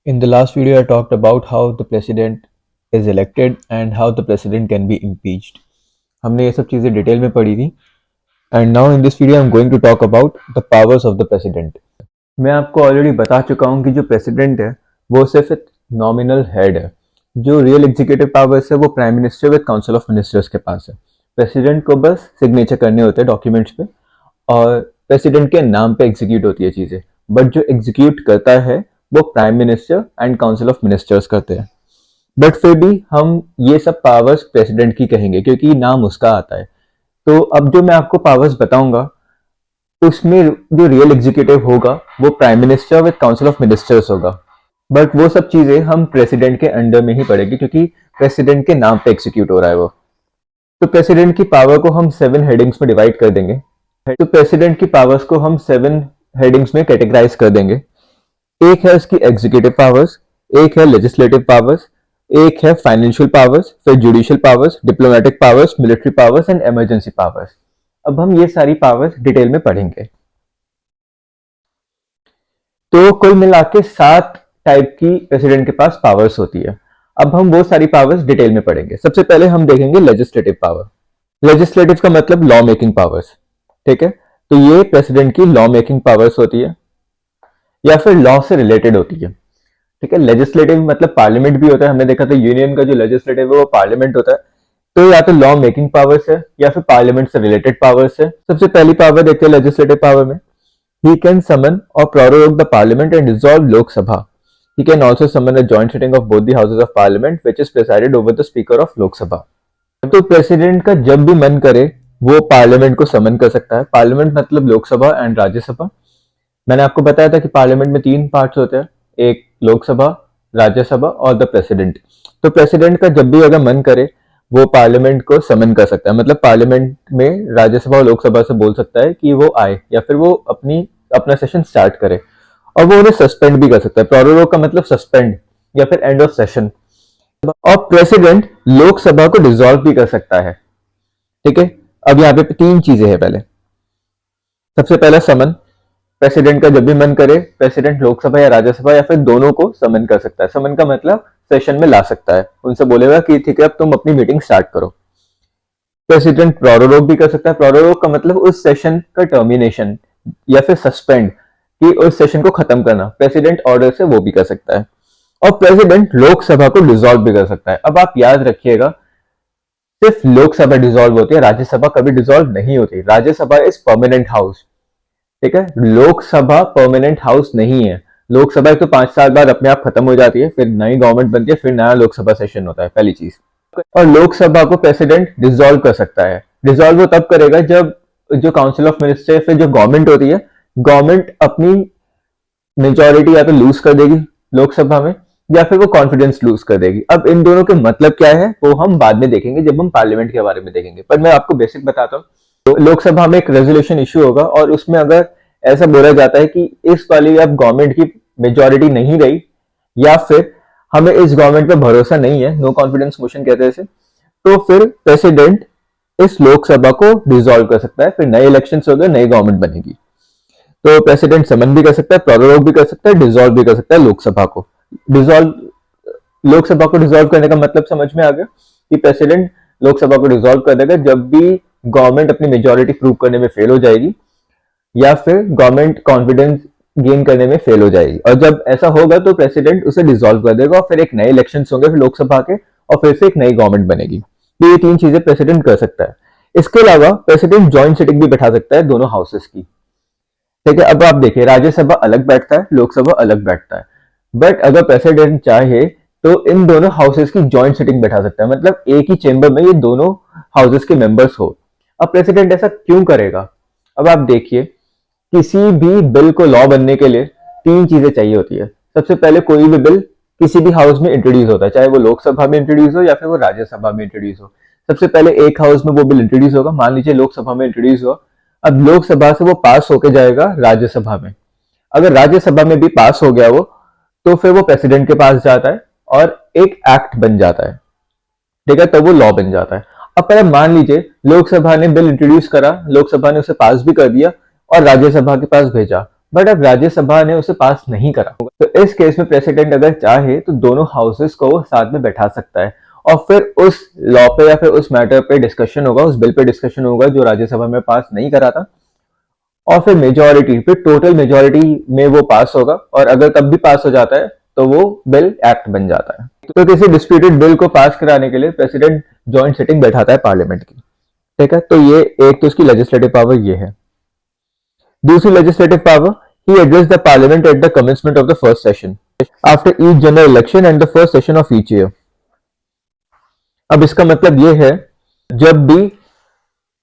In the last video, I talked about how the president is elected and how the president can be impeached. हमने ये सब चीज़ें detail में पढ़ी थी and now in this video I'm going to talk about the powers of the president. मैं आपको already बता चुका हूँ कि जो प्रेसिडेंट है वो सिर्फ एक नॉमिनल हेड है। जो रियल एग्जीक्यूटिव पावर्स है वो prime minister with council of ministers के पास है। प्रेसिडेंट को बस सिग्नेचर करने होते हैं डॉक्यूमेंट्स पे और प्रेसिडेंट के नाम पे एग्जीक्यूट होती है चीज़ें, बट जो एग्जीक्यूट करता है वो prime minister and council of ministers करते हैं। बट फिर भी हम ये सब पावर्स प्रेसिडेंट की कहेंगे क्योंकि नाम उसका आता है। तो अब जो मैं आपको पावर्स बताऊंगा उसमें जो रियल एग्जीक्यूटिव होगा वो prime minister with council of ministers होगा, बट वो सब चीजें हम प्रेसिडेंट के अंडर में ही पड़ेगी क्योंकि प्रेसिडेंट के नाम पे एग्जीक्यूट हो रहा है वो। तो प्रेसिडेंट की पावर को हम 7 हेडिंग्स में डिवाइड कर देंगे। तो प्रेसिडेंट की पावर्स को हम 7 हेडिंग्स में कैटेगराइज कर देंगे। एक है उसकी एग्जीक्यूटिव पावर्स, एक है लेजिस्लेटिव पावर्स, एक है फाइनेंशियल पावर्स, फिर judicial powers, diplomatic powers, military powers and emergency powers. अब हम ये सारी पावर्स डिटेल में पढ़ेंगे। तो कुल मिला के 7 टाइप की प्रेसिडेंट के पास पावर्स होती है। अब हम वो सारी पावर्स डिटेल में पढ़ेंगे। सबसे पहले हम देखेंगे लेजिस्लेटिव पावर। लेजिस्लेटिव का मतलब लॉ मेकिंग पावर्स, ठीक है। तो ये प्रेसिडेंट की लॉ मेकिंग पावर्स होती है या फिर लॉ से रिलेटेड होती है, ठीक है। लेजिस्लेटिव मतलब पार्लियामेंट भी होता है। हमने देखा था यूनियन का जो लेजिस्लेटिव है वो पार्लियामेंट होता है। तो या तो लॉ मेकिंग पावर्स है या फिर पार्लियामेंट से रिलेटेड पावर्स है। सबसे पहली पावर देखते हैं लेजिस्लेटिव पावर में। ही कैन समन और prorogue the parliament and dissolve Lok Sabha. He can also summon a joint sitting of both the houses of parliament which is presided over the speaker of लोक सभा। तो प्रेसिडेंट का जब भी मन करे वो पार्लियामेंट को समन कर सकता है। पार्लियामेंट मतलब लोकसभा एंड राज्यसभा। मैंने आपको बताया था कि पार्लियामेंट में 3 पार्ट्स होते हैं, एक लोकसभा, राज्यसभा और द प्रेसिडेंट। तो प्रेसिडेंट का जब भी अगर मन करे वो पार्लियामेंट को समन कर सकता है, मतलब पार्लियामेंट में राज्यसभा और लोकसभा से बोल सकता है कि वो आए या फिर वो अपना सेशन स्टार्ट करे, और वो उन्हें सस्पेंड भी कर सकता है। प्रोरोग का मतलब सस्पेंड या फिर एंड ऑफ सेशन। और प्रेसिडेंट लोकसभा को डिसॉल्व भी कर सकता है, ठीक है। अब यहाँ पे 3 चीजें हैं। पहले सबसे पहला समन। प्रेसिडेंट का जब भी मन करे प्रेसिडेंट लोकसभा या राज्यसभा या फिर दोनों को समन कर सकता है। समन का मतलब सेशन में ला सकता है, उनसे बोलेगा कि ठीक है अब तुम अपनी मीटिंग स्टार्ट करो। प्रेसिडेंट प्रोरोग भी कर सकता है। प्रोरोग का मतलब उस सेशन का टर्मिनेशन या फिर सस्पेंड, कि उस सेशन को खत्म करना। प्रेसिडेंट ऑर्डर से वो भी कर सकता है। और प्रेसिडेंट लोकसभा को डिसॉल्व भी कर सकता है। अब आप याद रखिएगा सिर्फ लोकसभा डिसॉल्व होती है, राज्यसभा कभी डिसॉल्व नहीं होती। राज्यसभा इज परमानेंट हाउस, ठीक है। लोकसभा परमानेंट हाउस नहीं है। लोकसभा एक तो 5 साल बाद अपने आप खत्म हो जाती है, फिर नई गवर्नमेंट बनती है, फिर नया लोकसभा सेशन होता है, पहली चीज। और लोकसभा को प्रेसिडेंट डिसॉल्व कर सकता है। डिसॉल्व वो तब करेगा जब जो काउंसिल ऑफ मिनिस्टर फिर जो गवर्नमेंट होती है, गवर्नमेंट अपनी मेजोरिटी या तो लूज कर देगी लोकसभा में या फिर वो कॉन्फिडेंस लूज कर देगी। अब इन दोनों के मतलब क्या है वो हम बाद में देखेंगे जब हम पार्लियामेंट के बारे में देखेंगे, पर मैं आपको बेसिक बताता हूँ। तो लोकसभा में एक रेजोल्यूशन इश्यू होगा और उसमें अगर ऐसा बोला जाता है कि इस वाली अब गवर्नमेंट की मेजोरिटी नहीं रही या फिर हमें इस गवर्नमेंट पर भरोसा नहीं है, नो कॉन्फिडेंस मोशन कहते हैं इसे, तो फिर प्रेसिडेंट इस लोकसभा को डिसॉल्व कर सकता है। फिर नए इलेक्शंस हो गए, नई गवर्नमेंट बनेगी। तो प्रेसिडेंट समन भी कर सकता है, प्रोरोग भी कर सकता है, डिसॉल्व भी कर सकता है लोकसभा को। डिसॉल्व लोकसभा को डिसॉल्व करने का मतलब समझ में आ गया कि प्रेसिडेंट लोकसभा को डिसॉल्व कर देगा जब भी गवर्नमेंट अपनी मेजोरिटी प्रूव करने में फेल हो जाएगी या फिर गवर्नमेंट कॉन्फिडेंस गेन करने में फेल हो जाएगी। और जब ऐसा होगा तो प्रेसिडेंट उसे डिसॉल्व कर देगा और फिर एक नए इलेक्शन होंगे फिर लोकसभा के, और फिर से एक नई गवर्नमेंट बनेगी। तो ये 3 चीजें प्रेसिडेंट कर सकता है। इसके अलावा प्रेसिडेंट ज्वाइंट सिटिंग भी बैठा सकता है दोनों हाउसेस की, ठीक है। अब आप देखिए राज्यसभा अलग बैठता है, लोकसभा अलग बैठता है, बट अगर प्रेसिडेंट चाहे तो इन दोनों हाउसेस की जॉइंट सिटिंग बैठा सकता है, मतलब एक ही चेंबर में ये दोनों हाउसेस के मेंबर्स हो। अब प्रेसिडेंट ऐसा क्यों करेगा? अब आप देखिए किसी भी बिल को लॉ बनने के लिए 3 चीजें चाहिए होती है। सबसे पहले कोई भी बिल किसी भी हाउस में इंट्रोड्यूस होता है, चाहे वो लोकसभा में इंट्रोड्यूस हो या फिर वो राज्यसभा में इंट्रोड्यूस हो। सबसे पहले एक हाउस में वो बिल इंट्रोड्यूस होगा, मान लीजिए लोकसभा में इंट्रोड्यूस हुआ। अब लोकसभा से वो पास होके जाएगा राज्यसभा में। अगर राज्यसभा में भी पास हो गया वो, तो फिर वो प्रेसिडेंट के पास जाता है और एक एक्ट बन जाता है, ठीक है, तो वो लॉ बन जाता है। अब पहले मान लीजिए लोकसभा ने बिल इंट्रोड्यूस करा, लोकसभा ने उसे पास भी कर दिया और राज्यसभा के पास भेजा, बट अब राज्यसभा ने उसे पास नहीं करा, तो इस केस में प्रेसिडेंट अगर चाहे तो दोनों हाउसेस को वो साथ में बैठा सकता है और फिर उस लॉ पे या फिर उस मैटर पे डिस्कशन होगा, उस बिल पे डिस्कशन होगा जो राज्यसभा में पास नहीं करा था, और फिर मेजोरिटी, फिर टोटल मेजोरिटी में वो पास होगा, और अगर तब भी पास हो जाता है तो वो बिल एक्ट बन जाता है। तो किसी डिस्प्यूटेड बिल को पास कराने के लिए प्रेसिडेंट जॉइंट सिटिंग बैठाता है पार्लियामेंट की। ठीक है, तो ये एक तो इसकी लेजिस्लेटिव पावर ये है। दूसरी legislative power, he address the parliament at the commencement of the first session after each general election and the first session of each year. अब इसका मतलब ये है, जब भी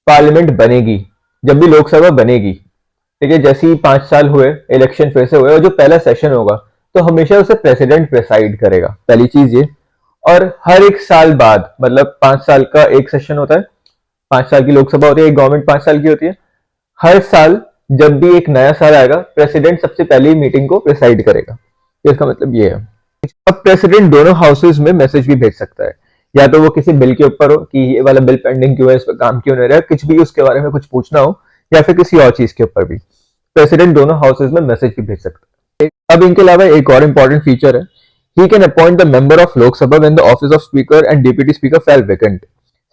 पार्लियामेंट बनेगी, जब भी लोकसभा बनेगी, ठीक है, जैसे ही 5 साल हुए, इलेक्शन फिर से हुए, और जो पहला सेशन होगा तो हमेशा उसे प्रेसिडेंट प्रेसाइड करेगा, पहली चीज ये। और हर एक साल बाद, मतलब 5 साल का एक सेशन होता है, 5 साल की लोकसभा होती है, एक गवर्नमेंट 5 साल की होती है, हर साल जब भी एक नया साल आएगा, प्रेसिडेंट सबसे पहले मीटिंग को प्रेसाइड करेगा। इसका मतलब ये है। अब प्रेसिडेंट दोनों हाउसेज में मैसेज भी भेज सकता है, या तो वो किसी बिल के ऊपर हो कि ये वाला बिल पेंडिंग क्यों है, इस पर काम क्यों नहीं रहा, कुछ भी उसके बारे में कुछ पूछना हो, या फिर किसी और चीज के ऊपर भी प्रेसिडेंट दोनों हाउसेज में मैसेज भी भेज सकता है। अब इनके अलावा एक और इंपॉर्टेंट फीचर है, he can appoint the member of Lok Sabha when the office of Speaker and Deputy Speaker fall vacant.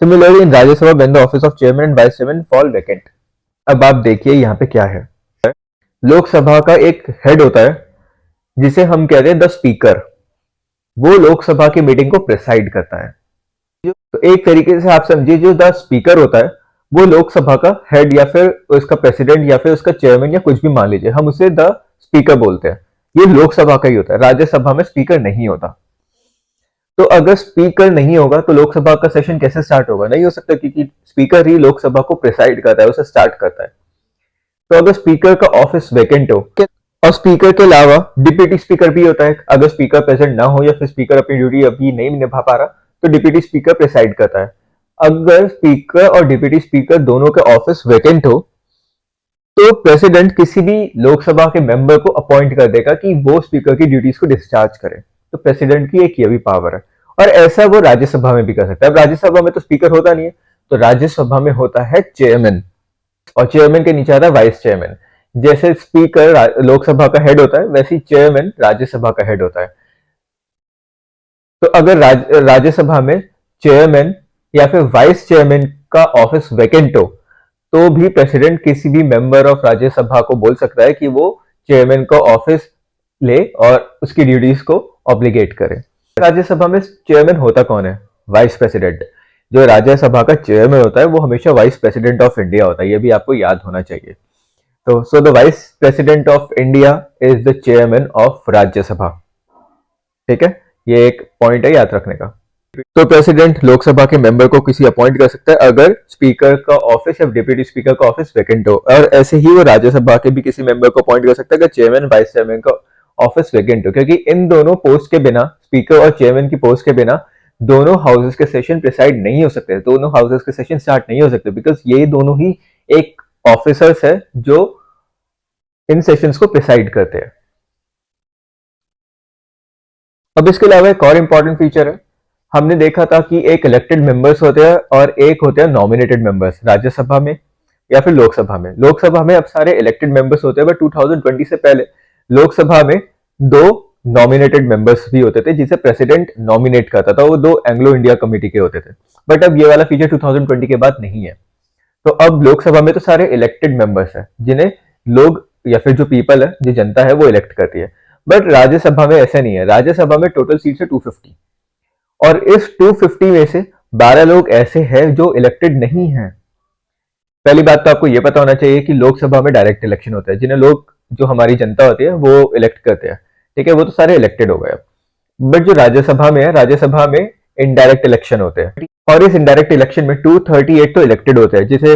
Similarly, in Rajya Sabha when the office of Chairman and Vice Chairman fall vacant. अब आप देखिए यहाँ पे क्या है, लोकसभा का एक head होता है जिसे हम कहते हैं द स्पीकर, वो लोकसभा की मीटिंग को प्रेसाइड करता है। तो एक तरीके से आप समझिए, जो द स्पीकर होता है वो लोकसभा का हेड या फिर उसका प्रेसिडेंट या फिर उसका चेयरमैन या कुछ भी मान लीजिए, हम उसे द स्पीकर बोलते हैं। ये लोकसभा का ही होता है, राज्यसभा में स्पीकर नहीं होता। तो अगर स्पीकर नहीं होगा तो लोकसभा का सेशन कैसे स्टार्ट होगा, नहीं हो सकता, क्योंकि स्पीकर ही लोकसभा को प्रेसाइड करता है, उसे स्टार्ट करता है। तो अगर स्पीकर का ऑफिस वैकेंट हो, और स्पीकर के अलावा डिप्यूटी स्पीकर भी होता है, अगर स्पीकर प्रेजेंट ना हो या फिर स्पीकर अपनी ड्यूटी अभी नहीं निभा पा रहा, तो डिप्यूटी स्पीकर प्रेसाइड करता है। अगर स्पीकर और डिप्यूटी स्पीकर दोनों के ऑफिस वैकेंट हो, तो प्रेसिडेंट किसी भी लोकसभा के मेंबर को अपॉइंट कर देगा कि वो स्पीकर की ड्यूटीज को डिस्चार्ज करे। तो प्रेसिडेंट की एक ये भी पावर है, और ऐसा वो राज्यसभा में भी कर सकता है। अब राज्यसभा में तो स्पीकर होता नहीं है, तो राज्यसभा में होता है चेयरमैन, और चेयरमैन के नीचे आता है वाइस चेयरमैन। जैसे स्पीकर लोकसभा का हेड होता है, वैसे ही चेयरमैन राज्यसभा का हेड होता है। तो अगर राज्यसभा में चेयरमैन या फिर वाइस चेयरमैन का ऑफिस वैकेंट हो, तो भी प्रेसिडेंट किसी भी मेंबर ऑफ राज्यसभा को बोल सकता है कि वो चेयरमैन का ऑफिस ले और उसकी ड्यूटीज को ऑब्लिगेट करे। राज्यसभा में चेयरमैन होता कौन है? Vice president. जो राज्यसभा का चेयरमैन होता है वो हमेशा वाइस प्रेसिडेंट ऑफ इंडिया होता है, ये भी आपको याद होना चाहिए। तो so the vice president of India is the chairman of Rajya Sabha. ठीक है, ये एक पॉइंट है याद रखने का। तो प्रेसिडेंट लोकसभा के मेंबर को किसी अपॉइंट कर सकता है अगर स्पीकर का ऑफिस या डिप्यूटी स्पीकर का ऑफिस वैकेंट हो, और ऐसे ही वो राज्यसभा के भी किसी मेंबर को अपॉइंट कर सकता है अगर चेयरमैन वाइस चेयरमैन का ऑफिस वैकेंट हो, क्योंकि इन दोनों पोस्ट के बिना, स्पीकर और चेयरमैन की पोस्ट के बिना, दोनों हाउसेस के सेशन प्रिसाइड नहीं हो सकते, दोनों हाउसेस के सेशन स्टार्ट नहीं हो सकते, बिकॉज ये दोनों ही एक ऑफिसर्स है जो इन सेशंस को प्रिसाइड करते हैं। अब इसके अलावा एक और इंपॉर्टेंट फीचर है, हमने देखा था कि एक इलेक्टेड मेंबर्स होते हैं और एक होते हैं नॉमिनेटेड मेंबर्स, राज्यसभा में या फिर लोकसभा में। लोकसभा में अब सारे इलेक्टेड मेंबर्स होते हैं, बट 2020 से पहले लोकसभा में 2 नॉमिनेटेड मेंबर्स भी होते थे जिसे प्रेसिडेंट नॉमिनेट करता था, वो 2 एंग्लो इंडिया कमेटी के होते थे। बट अब ये वाला फीचर 2020 के बाद नहीं है। तो अब लोकसभा में तो सारे इलेक्टेड मेंबर्स हैं जिन्हें लोग या फिर जो पीपल है, जो जनता है, वो इलेक्ट करती है। बट राज्यसभा में ऐसा नहीं है, राज्यसभा में टोटल सीट्स है 250, और इस 250 में से 12 लोग ऐसे हैं जो इलेक्टेड नहीं हैं। पहली बात तो आपको यह पता होना चाहिए कि लोकसभा में डायरेक्ट इलेक्शन होता है, जिन्हें लोग, जो हमारी जनता होती है, वो इलेक्ट करते हैं। ठीक है, वो तो सारे इलेक्टेड हो गए। बट जो राज्यसभा में है, राज्यसभा में इनडायरेक्ट इलेक्शन होते हैं, और इस इनडायरेक्ट इलेक्शन में 238 तो इलेक्टेड होते हैं जिसे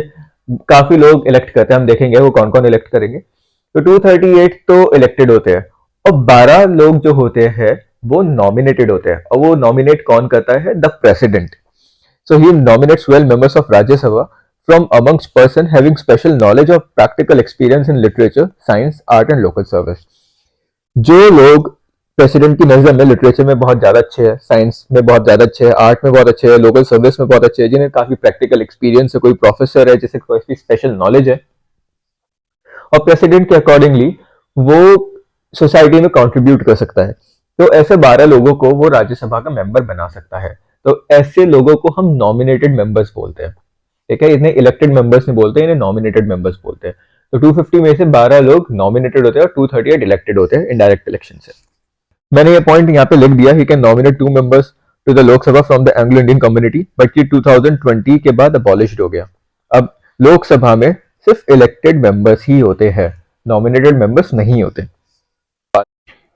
काफी लोग इलेक्ट करते हैं। हम देखेंगे वो कौन कौन इलेक्ट करेंगे। तो 238 तो इलेक्टेड होते हैं, और 12 लोग जो होते हैं वो नॉमिनेटेड होते हैं, और वो नॉमिनेट कौन करता है? The president. So he nominates 12 members of Rajya Sabha from amongst person having special knowledge और practical experience in literature, science, art and local service. जो लोग प्रेसिडेंट की नजर में लिटरेचर में बहुत ज्यादा अच्छे हैं, साइंस में बहुत ज्यादा अच्छे हैं, आर्ट में बहुत अच्छे हैं, लोकल सर्विस में बहुत अच्छे हैं, जिन्हें काफी प्रैक्टिकल एक्सपीरियंस है, कोई प्रोफेसर है जिसे कोई स्पेशल नॉलेज है, और प्रेसिडेंट के अकॉर्डिंगली वो सोसाइटी में कंट्रीब्यूट कर सकता है। तो ऐसे 12 लोगों को वो राज्यसभा का मेंबर बना सकता है। तो ऐसे लोगों को हम नॉमिनेटेड मेंबर्स बोलते हैं। ठीक है, इन्हें इलेक्टेड मेंबर्स नहीं बोलते, इन्हें नॉमिनेटेड मेंबर्स बोलते हैं। तो 250 में से 12 लोग नॉमिनेटेड होते हैं और 238 इलेक्टेड होते हैं इनडायरेक्ट इलेक्शन से। मैंने ये पॉइंट यहाँ पे लिख दिया, he can nominate 2 members to the Lok Sabha from the Anglo Indian community, but ये 2020 के बाद अबॉलिश्ड हो गया। अब लोकसभा में सिर्फ इलेक्टेड मेंबर्स ही होते हैं, नॉमिनेटेड मेंबर्स नहीं होते।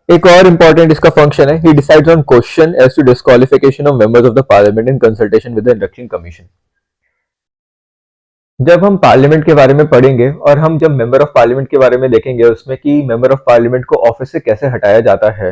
एक और इंपॉर्टेंट इसका फंक्शन है, he decides on question as to disqualification of members of the parliament in consultation with the election commission. जब हम पार्लियामेंट के बारे में पढ़ेंगे और हम जब मेंबर ऑफ पार्लियामेंट के बारे में देखेंगे उसमें कि मेंबर ऑफ पार्लियामेंट को ऑफिस से कैसे हटाया जाता है,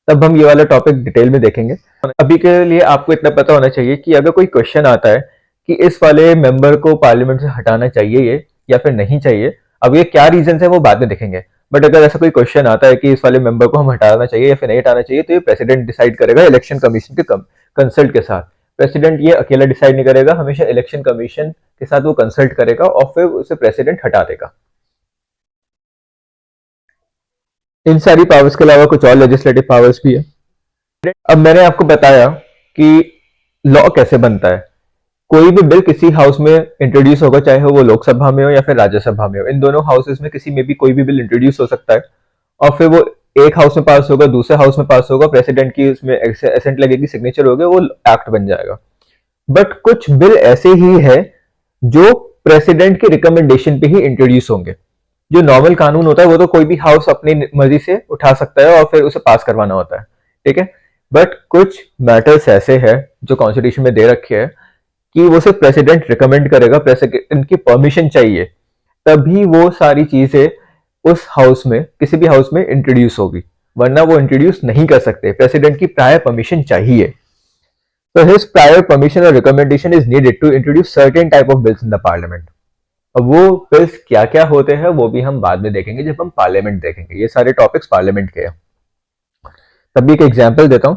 तब हम ये वाला टॉपिक डिटेल में देखेंगे। अभी के लिए आपको इतना पता होना चाहिए कि अगर कोई क्वेश्चन आता है कि इस वाले मेंबर को पार्लियामेंट से हटाना चाहिए ये या फिर नहीं चाहिए, अब ये क्या रीजन है वो बाद में देखेंगे। बट अगर ऐसा कोई क्वेश्चन आता है कि इस वाले मेंबर को हम हटाना चाहिए या फिर नहीं हटाना चाहिए, तो ये प्रेसिडेंट डिसाइड करेगा इलेक्शन कमीशन के कंसल्ट के साथ। प्रेसिडेंट ये अकेला डिसाइड नहीं करेगा, हमेशा इलेक्शन कमीशन के साथ वो कंसल्ट करेगा और फिर उसे प्रेसिडेंट हटा देगा। इन सारी पावर्स के अलावा कुछ और लेजिस्लेटिव पावर्स भी है। अब मैंने आपको बताया कि लॉ कैसे बनता है। कोई भी बिल किसी हाउस में इंट्रोड्यूस होगा, चाहे वो लोकसभा में हो या फिर राज्यसभा में हो, इन दोनों हाउसेस में किसी में भी कोई भी बिल इंट्रोड्यूस हो सकता है और फिर वो एक हाउस में पास होगा, दूसरे हाउस में पास होगा, प्रेसिडेंट की उसमें एसेंट लगेगी, सिग्नेचर होगा, वो एक्ट बन जाएगा। बट कुछ बिल ऐसे ही है जो प्रेसिडेंट के रिकमेंडेशन पे ही इंट्रोड्यूस होंगे। जो नॉर्मल कानून होता है वो तो कोई भी हाउस अपनी मर्जी से उठा सकता है और फिर उसे पास करवाना होता है, ठीक है। बट कुछ मैटर्स ऐसे हैं जो कॉन्स्टिट्यूशन में दे रखे हैं कि वो सिर्फ प्रेसिडेंट रिकमेंड करेगा, प्रेसिडेंट की परमिशन चाहिए, तभी वो सारी चीजें उस हाउस में किसी भी हाउस में इंट्रोड्यूस होगी, वरना वो इंट्रोड्यूस नहीं कर सकते। प्रेसिडेंट की प्रायर परमिशन चाहिए। So his prior permission or recommendation is needed to introduce certain type of bills in the parliament. अब वो बिल्स क्या क्या होते हैं वो भी हम बाद में देखेंगे जब हम पार्लियामेंट देखेंगे। ये सारे टॉपिक्स पार्लियामेंट के हैं। तभी एक एग्जांपल देता हूं।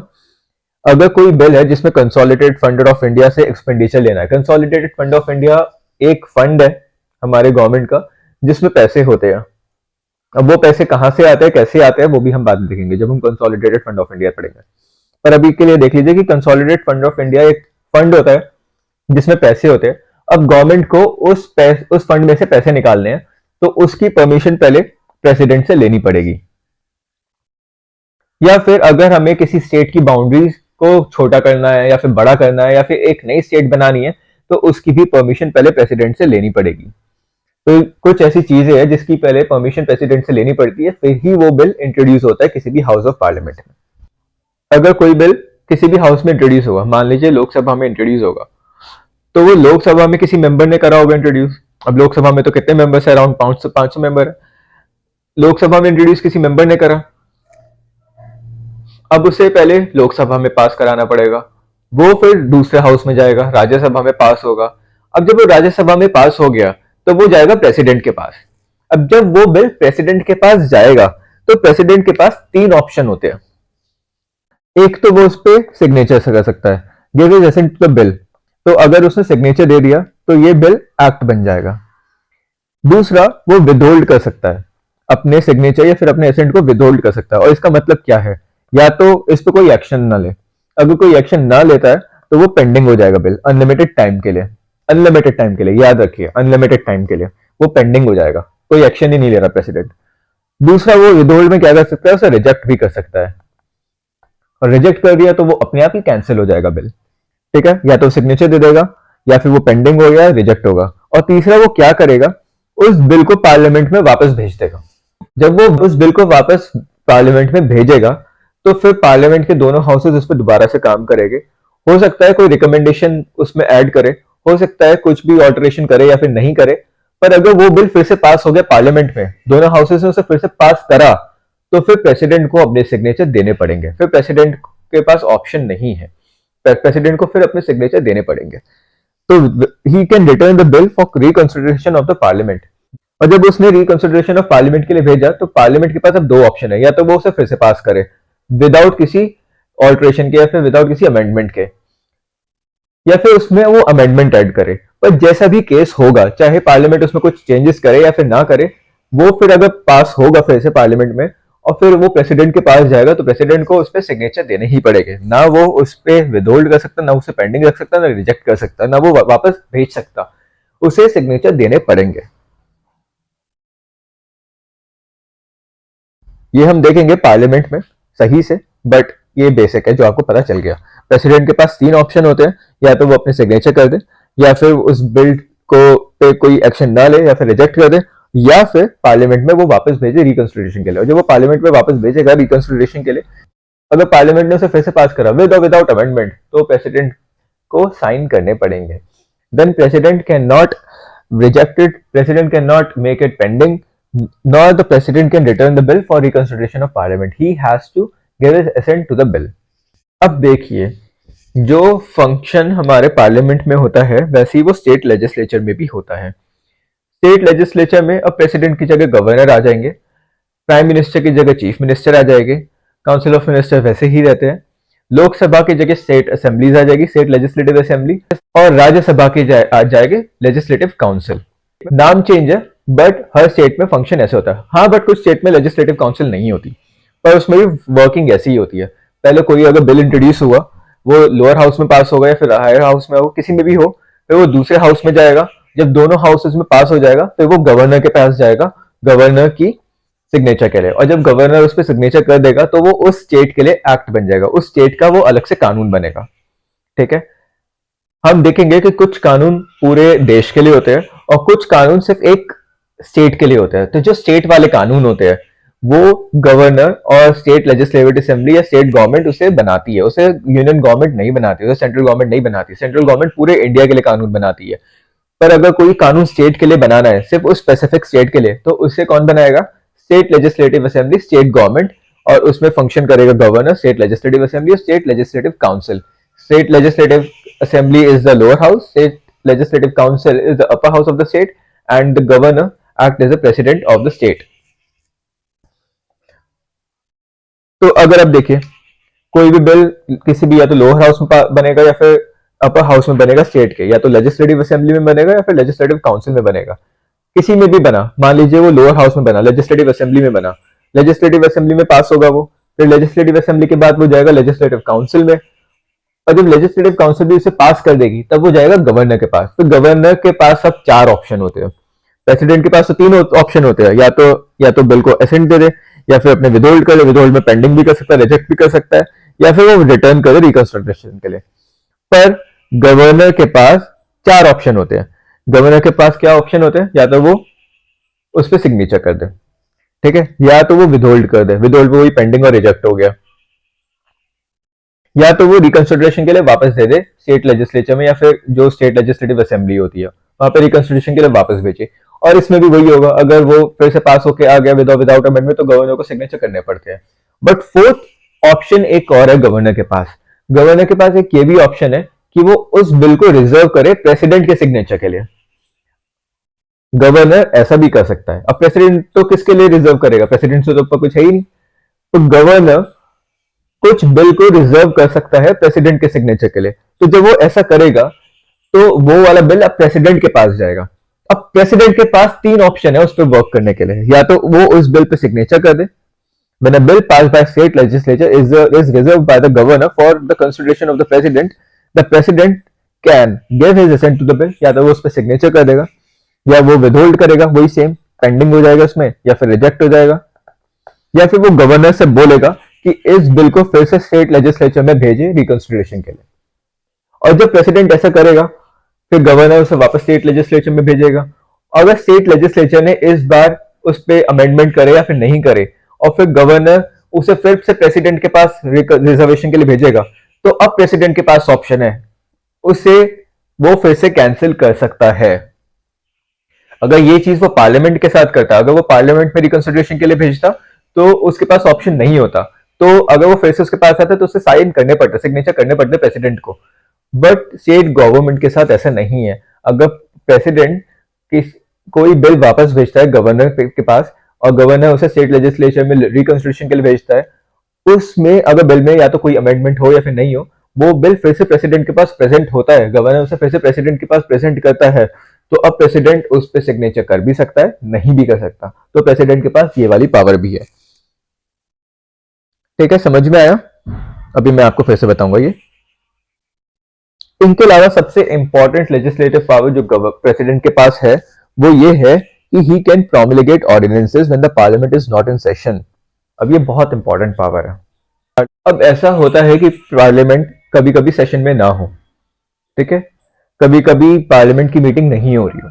अगर कोई बिल है जिसमें कंसोलिडेटेड फंड ऑफ इंडिया से एक्सपेंडिचर लेना है। कंसोलिडेटेड फंड ऑफ इंडिया एक फंड है हमारे गवर्नमेंट का जिसमें पैसे होते हैं। अब वो पैसे कहां से आते हैं, कैसे आते हैं, वो भी हम बाद में देखेंगे जब हम कंसोलिडेटेड फंड ऑफ इंडिया पढ़ेंगे। पर अभी के लिए देख लीजिए कि कंसोलिडेटेड फंड ऑफ इंडिया एक फंड होता है जिसमें पैसे होते हैं। अब गवर्नमेंट को उस फंड में से पैसे निकालने हैं, तो उसकी परमिशन पहले प्रेसिडेंट से लेनी पड़ेगी। या फिर अगर हमें किसी स्टेट की बाउंड्रीज को छोटा करना है या फिर बड़ा करना है या फिर एक नई स्टेट बनानी है, तो उसकी भी परमिशन पहले प्रेसिडेंट से लेनी पड़ेगी। तो कुछ ऐसी चीजें हैं जिसकी पहले परमिशन प्रेसिडेंट से लेनी पड़ती है, फिर ही वो बिल इंट्रोड्यूस होता है किसी भी हाउस ऑफ पार्लियामेंट में। अगर कोई बिल किसी भी हाउस में इंट्रोड्यूस होगा, मान लीजिए लोकसभा में इंट्रोड्यूस होगा, तो वो लोकसभा में किसी मेंबर ने करा होगा इंट्रोड्यूस। अब लोकसभा में तो कितने मेंबर्स है, अराउंड 500 मेंबर है। लोकसभा में इंट्रोड्यूस किसी मेंबर ने करा, अब उसे पहले लोकसभा में पास कराना पड़ेगा, वो फिर दूसरे हाउस में जाएगा, राज्यसभा में पास होगा। अब जब वो राज्यसभा में पास हो गया तो वो जाएगा प्रेसिडेंट के पास। अब जब वो बिल प्रेसिडेंट के पास जाएगा तो प्रेसिडेंट के पास 3 ऑप्शन होते हैं। एक तो वो उस पर सिग्नेचर कर सकता है, give his assent to the bill. तो अगर उसने सिग्नेचर दे दिया तो ये बिल एक्ट बन जाएगा। दूसरा, वो विदहोल्ड कर सकता है, अपने सिग्नेचर या फिर अपने एसेंट को विदहोल्ड कर सकता है। और इसका मतलब क्या है, या तो इस पर कोई एक्शन ना ले, अगर कोई एक्शन ना लेता है तो वो पेंडिंग हो जाएगा बिल अनलिमिटेड टाइम के लिए। अनलिमिटेड टाइम के लिए, याद रखिए, अनलिमिटेड टाइम के लिए वो पेंडिंग हो जाएगा, कोई एक्शन ही नहीं ले रहा प्रेसिडेंट। दूसरा, वो विदहोल्ड में क्या कर सकता है, उसे रिजेक्ट भी कर सकता है, और रिजेक्ट कर दिया तो वो अपने आप ही कैंसिल हो जाएगा बिल, ठीक है। या तो सिग्नेचर दे देगा या फिर वो पेंडिंग हो गया, रिजेक्ट होगा। और तीसरा, वो क्या करेगा, उस बिल को पार्लियामेंट में वापस भेज देगा। जब वो उस बिल को वापस पार्लियामेंट में भेजेगा तो फिर पार्लियामेंट के दोनों हाउसेस उस पर दोबारा से काम करेंगे। हो सकता है कोई रिकमेंडेशन उसमें ऐड करे, हो सकता है कुछ भी ऑल्टरेशन करे या फिर नहीं करे, पर अगर वो बिल फिर से पास हो गया पार्लियामेंट में, दोनों हाउसेस ने उसे फिर से पास करा, तो फिर प्रेसिडेंट को अपने सिग्नेचर देने पड़ेंगे। फिर प्रेसिडेंट के पास ऑप्शन नहीं है, प्रेसिडेंट को फिर अपने सिग्नेचर देने पड़ेंगे। तो he can return the bill for reconsideration of the parliament. और जब उसने रिकंसिडरेशन ऑफ पार्लियामेंट के लिए भेजा तो पार्लियामेंट के पास अब 2 ऑप्शन है, या तो वो उसे फिर से पास करे विदाउट किसी ऑल्टरेशन के या फिर विदाउट किसी अमेंडमेंट के, या फिर उसमें वो अमेंडमेंट ऐड करे। पर जैसा भी केस होगा, चाहे पार्लियामेंट उसमें कुछ चेंजेस करे या फिर ना करे, वो फिर अगर पास होगा फिर से पार्लियामेंट में और फिर वो प्रेसिडेंट के पास जाएगा तो प्रेसिडेंट को उस पर सिग्नेचर देने ही पड़ेंगे। ना वो उस पर विदहोल्ड कर सकता, ना उसे पेंडिंग रख सकता, ना रिजेक्ट कर सकता, ना वो वापस भेज सकता, उसे सिग्नेचर देने पड़ेंगे। ये हम देखेंगे पार्लियामेंट में सही से, बट ये बेसिक है जो आपको पता चल गया। प्रेसिडेंट के पास 3 ऑप्शन होते हैं, या तो वो अपने सिग्नेचर कर दे, या फिर उस बिल को पे कोई एक्शन ना ले, या फिर रिजेक्ट कर दे, या फिर पार्लियामेंट में वो वापस भेजे रिकंसिडरेशन के लिए। और जब वो पार्लियामेट में वापस भेजेगा रिकंसिडरेशन के लिए, अगर पार्लियामेंट ने उसे फिर से पास करा विद और विदाउट अमेंडमेंट, तो प्रेसिडेंट को साइन करने पड़ेंगे। Then president can not reject it, president cannot make it pending, nor the president can return the bill for reconsideration of parliament. He has to give his assent to the bill. अब देखिए, जो function हमारे parliament में होता है वैसे ही वो state legislature में भी होता है। स्टेट लेजिस्लेचर में अब प्रेसिडेंट की जगह गवर्नर आ जाएंगे, प्राइम मिनिस्टर की जगह चीफ मिनिस्टर आ जाएंगे, काउंसिल ऑफ मिनिस्टर वैसे ही रहते हैं, लोकसभा की जगह स्टेट असेंबलीज आ जाएगी, स्टेट लेजिस्लेटिव असेंबली, और राज्यसभा की आ जाएगी लेजिस्लेटिव काउंसिल। नाम चेंज है बट हर स्टेट में फंक्शन ऐसे होता है। हाँ, बट कुछ स्टेट में लेजिस्लेटिव काउंसिल नहीं होती, पर उसमें भी वर्किंग ऐसी ही होती है। पहले कोई अगर बिल इंट्रोड्यूस हुआ, वो लोअर हाउस में पास होगा या फिर हायर हाउस में हो, किसी में भी हो, फिर वो दूसरे हाउस में जाएगा। जब दोनों हाउसेस में पास हो जाएगा फिर वो गवर्नर के पास जाएगा, गवर्नर की सिग्नेचर के लिए, और जब गवर्नर उस पर सिग्नेचर कर देगा तो वो उस स्टेट के लिए एक्ट बन जाएगा, उस स्टेट का वो अलग से कानून बनेगा। ठीक है, हम देखेंगे कि कुछ कानून पूरे देश के लिए होते हैं और कुछ कानून सिर्फ एक स्टेट के लिए होते हैं। तो जो स्टेट वाले कानून होते हैं वो गवर्नर और स्टेट लेजिस्लेटिव असेंबली या स्टेट गवर्नमेंट उसे बनाती है, उसे यूनियन गवर्नमेंट नहीं बनाती, उसे सेंट्रल गवर्नमेंट नहीं बनाती। सेंट्रल गवर्नमेंट पूरे इंडिया के लिए कानून बनाती है, पर अगर कोई कानून स्टेट के लिए बनाना है, सिर्फ उस स्पेसिफिक स्टेट के लिए, तो उसे कौन बनाएगा? State legislative assembly, state government, और उसमें फंक्शन करेगा गवर्नर, स्टेट लेजिस्लेटिव असेंबली और state legislative council. State legislative assembly is the lower house, state legislative council is the upper house of the state, and the governor act as the president of the state. तो अगर आप देखिए, कोई भी bill किसी भी या तो लोअर हाउस में बनेगा या फिर अपर हाउस में बनेगा स्टेट के, या तो लेजिस्लेटिव असेंबली में बनेगा या फिर लेजिस्लेटिव काउंसिल में बनेगा, किसी में भी बना। मान लीजिए वो लोअर हाउस में बना, लेजिस्लेटिव असेंबली में बना, लेजिस्लेटिव असेंबली में पास होगा वो, फिर लेजिस्लेटिव असेंबली के बाद वो जाएगा लेजिस्लेटिव काउंसिल में, और जब लेजिस्लेटिव काउंसिल भी उसे पास कर देगी तब वो जाएगा गवर्नर के पास। तो गवर्नर के पास अब 4 ऑप्शन होते हैं। प्रेसिडेंट के पास तो 3 ऑप्शन होते हैं, या तो बिल को असेंट दे दे, या फिर अपने विदहोल्ड कर ले, विदहोल्ड में पेंडिंग भी कर सकता है, रिजेक्ट भी कर सकता है, या फिर वो रिटर्न करे रिकंसिडरेशन के लिए। पर गवर्नर के पास 4 ऑप्शन होते हैं। गवर्नर के पास क्या ऑप्शन होते हैं? या तो वो उस पर सिग्नेचर कर दे, ठीक है, या तो वो विदहोल्ड कर दे, विदहोल्ड पे वही पेंडिंग और रिजेक्ट हो गया, या तो वो रिकंसिडरेशन के लिए वापस दे दे स्टेट लेजिस्लेचर में, या फिर जो स्टेट लेजिस्लेटिव असेंबली होती है वहां पे रिकंसिडरेशन के लिए वापस भेजे। और इसमें भी वही होगा, अगर वो फिर से पास होके आ गया विदाउट अमेंडमेंट तो गवर्नर को सिग्नेचर करने पड़ते हैं। बट फोर्थ ऑप्शन एक और है गवर्नर के पास। गवर्नर के पास एक ये भी ऑप्शन है कि वो उस बिल को रिजर्व करे प्रेसिडेंट के सिग्नेचर के लिए। गवर्नर ऐसा भी कर सकता है। अब प्रेसिडेंट तो किसके लिए रिजर्व करेगा? प्रेसिडेंट से तो ऊपर कुछ है ही नहीं। तो गवर्नर कुछ बिल को रिजर्व कर सकता है प्रेसिडेंट के सिग्नेचर के लिए। तो जब वो ऐसा करेगा तो वो वाला बिल अब प्रेसिडेंट के पास जाएगा। अब प्रेसिडेंट के पास 3 ऑप्शन है उस पर वर्क करने के लिए, या तो वो उस बिल पे सिग्नेचर कर दे, when a bill passed by state legislature is reserved by the governor for the consideration of the president can give his assent to the bill, या तो वो उस पर सिग्नेचर कर देगा, या वो विदहोल्ड करेगा, वही सेम पेंडिंग हो जाएगा उसमें, या फिर रिजेक्ट हो जाएगा, या फिर वो गवर्नर से बोलेगा कि इस बिल को फिर से स्टेट लेजिस्लेचर में भेजे रिकंसिडरेशन के लिए। और जब प्रेसिडेंट ऐसा करेगा फिर गवर्नर उसे वापस स्टेट लेजिस्लेचर में भेजेगा। अगर स्टेट लेजिस्लेचर ने इस बार उस पर अमेंडमेंट करे या फिर नहीं करे, और फिर गवर्नर उसे फिर से प्रेसिडेंट के पास रिजर्वेशन के लिए भेजेगा, तो अब प्रेसिडेंट के पास ऑप्शन है, उसे वो फिर से कैंसिल कर सकता है। अगर ये चीज वो पार्लियामेंट के साथ करता, अगर वो पार्लियामेंट में रिकंसिडरेशन के लिए भेजता तो उसके पास ऑप्शन नहीं होता। तो अगर वो फिर से उसके पास आता तो उसे साइन करने पड़ते, सिग्नेचर करने पड़ते प्रेसिडेंट को। बट स्टेट गवर्नमेंट के साथ ऐसा नहीं है। अगर प्रेसिडेंट कोई बिल वापस भेजता है गवर्नर के पास और गवर्नर उसे स्टेट लेजिस्लेचर में रिकंसिडरेशन के लिए भेजता है, उसमें अगर बिल में या तो कोई अमेंडमेंट हो या फिर नहीं हो, वो बिल फिर से प्रेसिडेंट के पास प्रेजेंट होता है, गवर्नर उसे फिर से प्रेसिडेंट के पास प्रेजेंट करता है, तो अब प्रेसिडेंट उस पर सिग्नेचर कर भी सकता है, नहीं भी कर सकता, तो प्रेसिडेंट के पास ये वाली पावर भी है। ठीक है, समझ में आया? अभी मैं आपको फिर से बताऊंगा ये। इनके अलावा सबसे इंपॉर्टेंट लेजिस्लेटिव पावर जो प्रेसिडेंट के पास है वो ये है कि ही can प्रोमुलगेट ordinances when the parliament is not in session. अब ये बहुत इंपॉर्टेंट पावर है। अब ऐसा होता है कि पार्लियामेंट कभी कभी सेशन में ना हो, ठीक है, कभी कभी पार्लियामेंट की मीटिंग नहीं हो रही हो,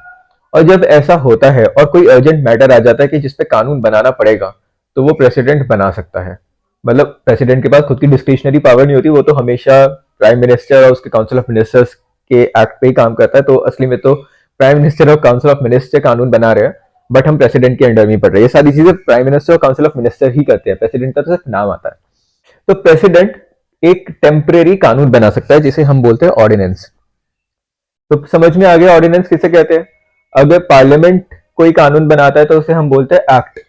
और जब ऐसा होता है और कोई अर्जेंट मैटर आ जाता है कि जिसपे कानून बनाना पड़ेगा, तो वो प्रेसिडेंट बना सकता है। मतलब प्रेसिडेंट के पास खुद की डिस्क्रिशनरी पावर नहीं होती, वो तो हमेशा प्राइम मिनिस्टर और उसके काउंसिल ऑफ मिनिस्टर्स के एक्ट पे ही काम करता है। तो असली में तो प्राइम मिनिस्टर और काउंसिल ऑफ मिनिस्टर कानून बना रहे हैं, बट हम प्रेसिडेंट के अंडर में पढ़ रहे हैं। ये सारी चीजें प्राइम मिनिस्टर और काउंसिल ऑफ मिनिस्टर ही करते हैं, प्रेसिडेंट का तो सिर्फ नाम आता है। तो प्रेसिडेंट एक टेम्परेरी कानून बना सकता है जिसे हम बोलते हैं ऑर्डिनेंस। तो समझ में आ गया ऑर्डिनेंस किसे कहते हैं? अगर पार्लियामेंट कोई कानून बनाता है तो उसे हम बोलते हैं एक्ट,